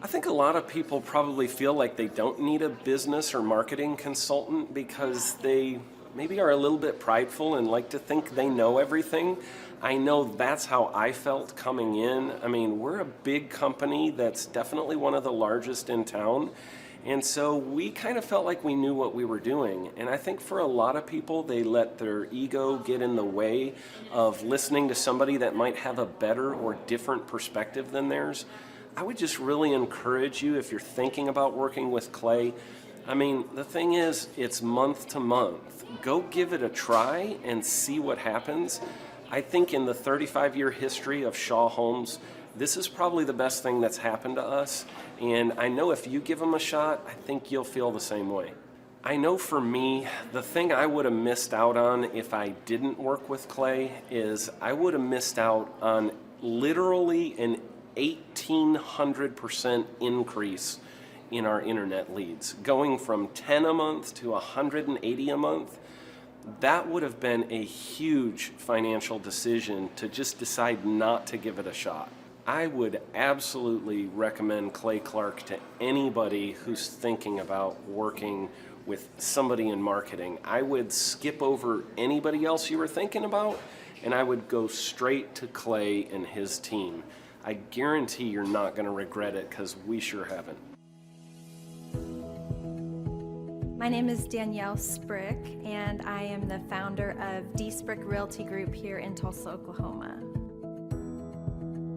I think a lot of people probably feel like they don't need a business or marketing consultant because they maybe are a little bit prideful and like to think they know everything. I know that's how I felt coming in. I mean, we're a big company that's definitely one of the largest in town. And so we kind of felt like we knew what we were doing. And I think for a lot of people, they let their ego get in the way of listening to somebody that might have a better or different perspective than theirs. I would just really encourage you, if you're thinking about working with Clay, I mean, the thing is, it's month to month. Go give it a try and see what happens. I think in the 35-year history of Shaw Homes, this is probably the best thing that's happened to us. And I know if you give them a shot, I think you'll feel the same way. I know for me, the thing I would have missed out on if I didn't work with Clay is I would have missed out on literally an 1,800% increase in our internet leads. Going from 10 a month to 180 a month, that would have been a huge financial decision to just decide not to give it a shot. I would absolutely recommend Clay Clark to anybody who's thinking about working with somebody in marketing. I would skip over anybody else you were thinking about, and I would go straight to Clay and his team. I guarantee you're not going to regret it because we sure haven't. My name is Danielle Sprick, and I am the founder of D Sprick Realty Group here in Tulsa, Oklahoma.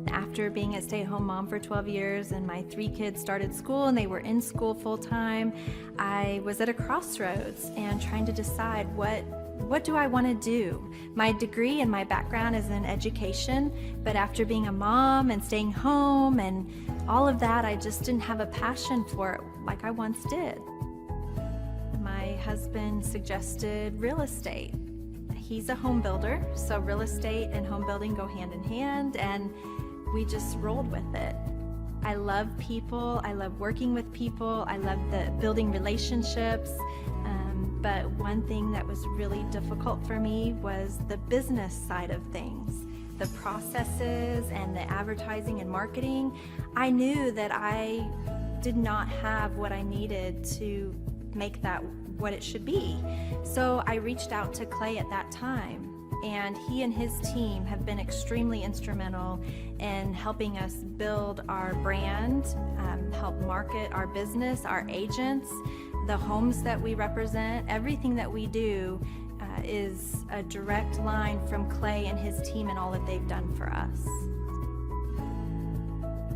After being a stay-at-home mom for 12 years and my 3 kids started school and they were in school full-time, I was at a crossroads and trying to decide what what do I want to do? My degree and my background is in education, but after being a mom and staying home and all of that, I just didn't have a passion for it like I once did. My husband suggested real estate. He's a home builder, so real estate and home building go hand in hand, and we just rolled with it. I love people, I love working with people, I love building relationships, but one thing that was really difficult for me was the business side of things. The processes and the advertising and marketing. I knew that I did not have what I needed to make that what it should be. So I reached out to Clay at that time, and he and his team have been extremely instrumental in helping us build our brand, help market our business, our agents, the homes that we represent. Everything that we do is a direct line from Clay and his team and all that they've done for us.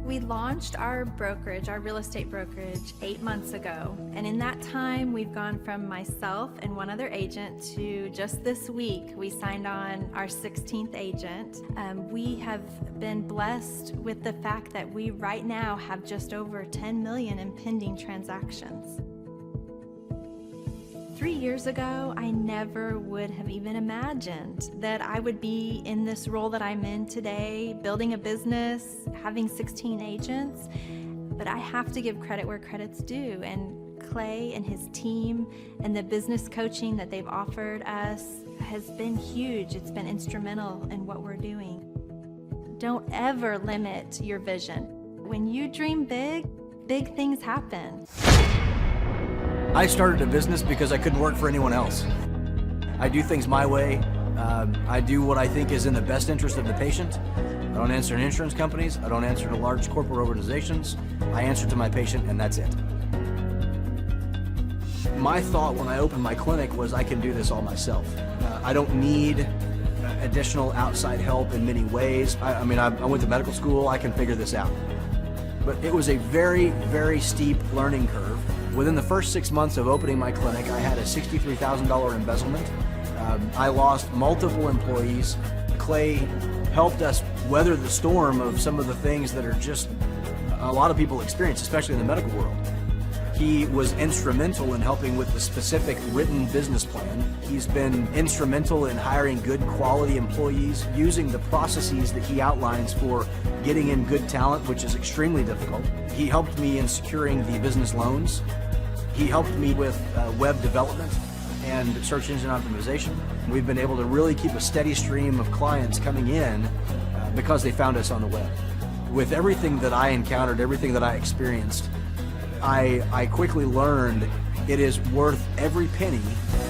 We launched our brokerage, our real estate brokerage, 8 months ago. And in that time, we've gone from myself and one other agent to just this week, we signed on our 16th agent. We have been blessed with the fact that we right now have just over 10 million in pending transactions. 3 years ago, I never would have even imagined that I would be in this role that I'm in today, building a business, having 16 agents. But I have to give credit where credit's due. And Clay and his team and the business coaching that they've offered us has been huge. It's been instrumental in what we're doing. Don't ever limit your vision. When you dream big, big things happen. I started a business because I couldn't work for anyone else. I do things my way. I do what I think is in the best interest of the patient. I don't answer to insurance companies. I don't answer to large corporate organizations. I answer to my patient, and that's it. My thought when I opened my clinic was I can do this all myself. I don't need additional outside help in many ways. I went to medical school. I can figure this out. But it was a very, very steep learning curve. Within the first 6 months of opening my clinic, I had a $63,000 embezzlement. I lost multiple employees. Clay helped us weather the storm of some of the things that are just a lot of people experience, especially in the medical world. He was instrumental in helping with the specific written business plan. He's been instrumental in hiring good quality employees, using the processes that he outlines for getting in good talent, which is extremely difficult. He helped me in securing the business loans. He helped me with web development and search engine optimization. We've been able to really keep a steady stream of clients coming in because they found us on the web. With everything that I encountered, everything that I experienced, I quickly learned it is worth every penny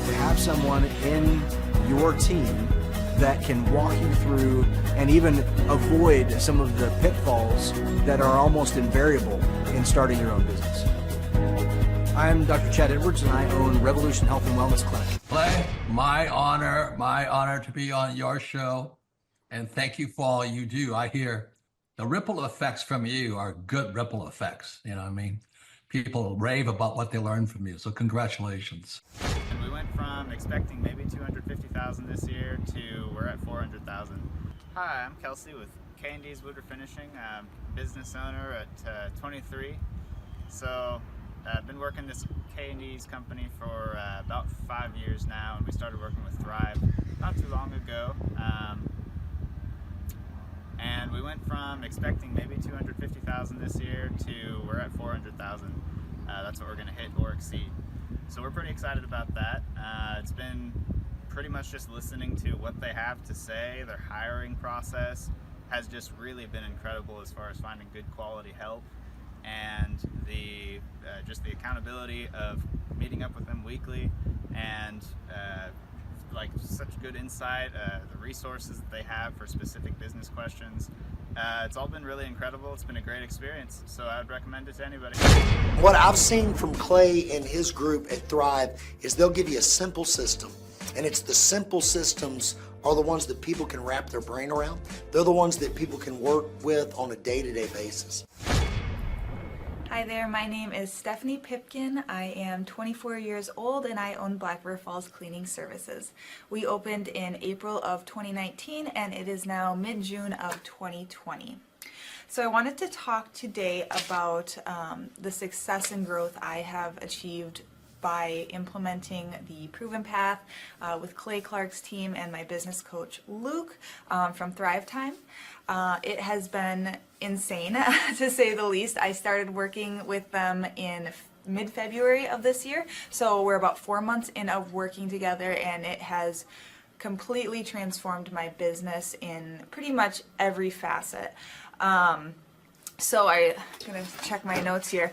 to have someone in your team that can walk you through and even avoid some of the pitfalls that are almost invariable in starting your own business. I'm Dr. Chad Edwards, and I own Revolution Health and Wellness Clinic. Clay, my honor to be on your show, and thank you for all you do. I hear the ripple effects from you are good ripple effects. You know what I mean? People rave about what they learned from you, so congratulations. And we went from expecting maybe 250,000 this year to we're at 400,000. Hi, I'm Kelsey with K&D's Woodward Finishing, business owner at 23. So I've been working this K&D's company for about 5 years now, and we started working with Thrive not too long ago. And we went from expecting maybe 250,000 this year to we're at 400,000. That's what we're going to hit or exceed. So we're pretty excited about that. It's been pretty much just listening to what they have to say. Their hiring process has just really been incredible as far as finding good quality help, and the just the accountability of meeting up with them weekly, and like such good insight, the resources that they have for specific business questions. It's all been really incredible. It's been a great experience, so I would recommend it to anybody. What I've seen from Clay and his group at Thrive is they'll give you a simple system, and it's the simple systems are the ones that people can wrap their brain around. They're the ones that people can work with on a day-to-day basis. Hi there, my name is Stephanie Pipkin. I am 24 years old and I own Black River Falls Cleaning Services. We opened in April of 2019 and it is now mid-June of 2020. So I wanted to talk today about the success and growth I have achieved by implementing the Proven Path with Clay Clark's team and my business coach Luke from Thrivetime. It has been insane to say the least. I started working with them in mid-February of this year, so we're about 4 months in of working together, and it has completely transformed my business in pretty much every facet. So I'm gonna check my notes here.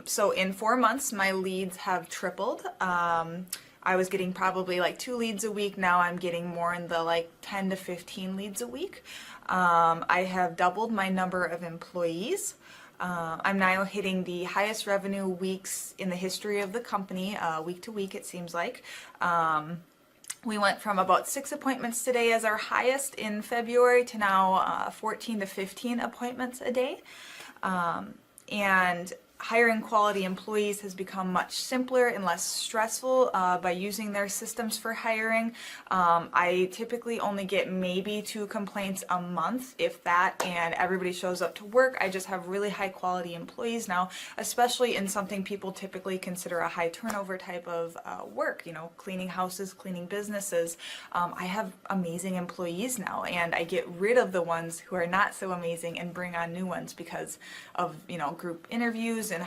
So in 4 months, my leads have tripled. I was getting probably like 2 leads a week. Now I'm getting more in the like 10 to 15 leads a week. I have doubled my number of employees. I'm now hitting the highest revenue weeks in the history of the company, week to week it seems like. We went from about 6 appointments today as our highest in February to now 14 to 15 appointments a day. And hiring quality employees has become much simpler and less stressful by using their systems for hiring. I typically only get maybe 2 complaints a month, if that, and everybody shows up to work. I just have really high quality employees now, especially in something people typically consider a high turnover type of work, you know, cleaning houses, cleaning businesses. I have amazing employees now, and I get rid of the ones who are not so amazing and bring on new ones because of, you know, group interviews and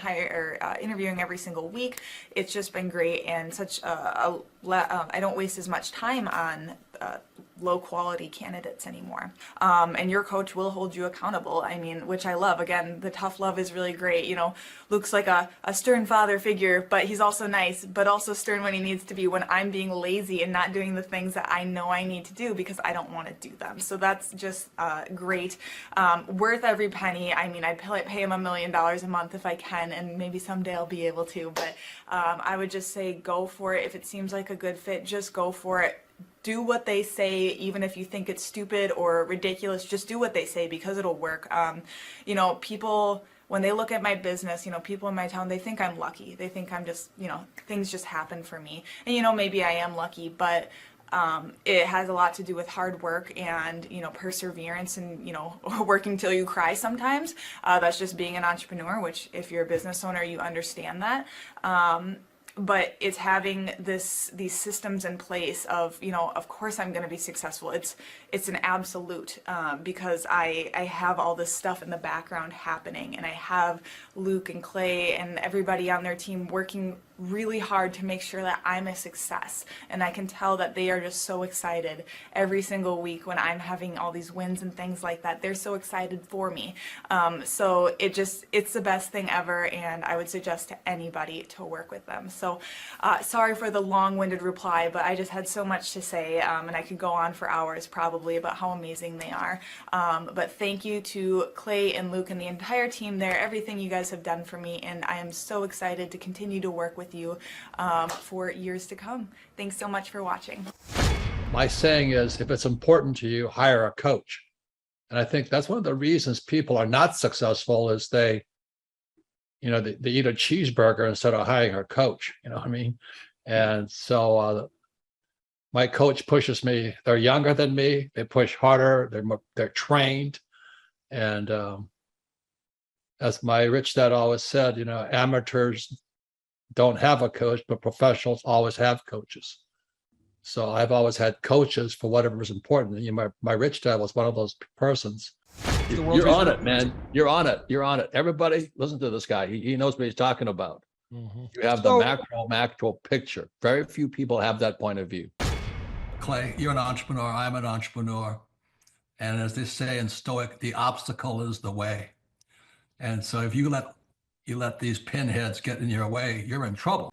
interviewing every single week. It's just been great, and such I don't waste as much time on low quality candidates anymore. And your coach will hold you accountable. I mean, which I love. Again, the tough love is really great. You know, Luke's like a stern father figure, but he's also nice, but also stern when he needs to be when I'm being lazy and not doing the things that I know I need to do because I don't want to do them. So that's just great. Worth every penny. I mean, I'd pay him $1 million a month if I can, and maybe someday I'll be able to, but I would just say go for it. If it seems like a good fit, just go for it. Do what they say, even if you think it's stupid or ridiculous, just do what they say because it'll work. You know, people, when they look at my business, you know, people in my town, they think I'm lucky. They think I'm just, you know, things just happen for me. And, you know, maybe I am lucky, but it has a lot to do with hard work and, you know, perseverance and, you know, working till you cry sometimes. That's just being an entrepreneur, which if you're a business owner, you understand that. But it's having these systems in place of, you know, of course I'm going to be successful. It's an absolute because I have all this stuff in the background happening, and I have Luke and Clay and everybody on their team working really hard to make sure that I'm a success. And I can tell that they are just so excited every single week when I'm having all these wins and things like that. They're so excited for me. So it's the best thing ever, and I would suggest to anybody to work with them. So sorry for the long-winded reply, but I just had so much to say, and I could go on for hours probably about how amazing they are. But thank you to Clay and Luke and the entire team there, everything you guys have done for me, and I am so excited to continue to work with you for years to come. Thanks so much for watching. My saying is, if it's important to you, hire a coach. And I think that's one of the reasons people are not successful is they eat a cheeseburger instead of hiring a coach, you know what I mean? And so my coach pushes me. They're younger than me. They push harder. They're trained. And as my rich dad always said, you know, amateurs don't have a coach, but professionals always have coaches. So I've always had coaches for whatever was important. And, you know, my rich dad was one of those persons. You're on it, man. You're on it. You're on it. Everybody listen to this guy. He knows what he's talking about. Mm-hmm. You have the macro picture. Very few people have that point of view. Clay, you're an entrepreneur. I'm an entrepreneur. And as they say in Stoic, the obstacle is the way. And so if you let these pinheads get in your way, you're in trouble.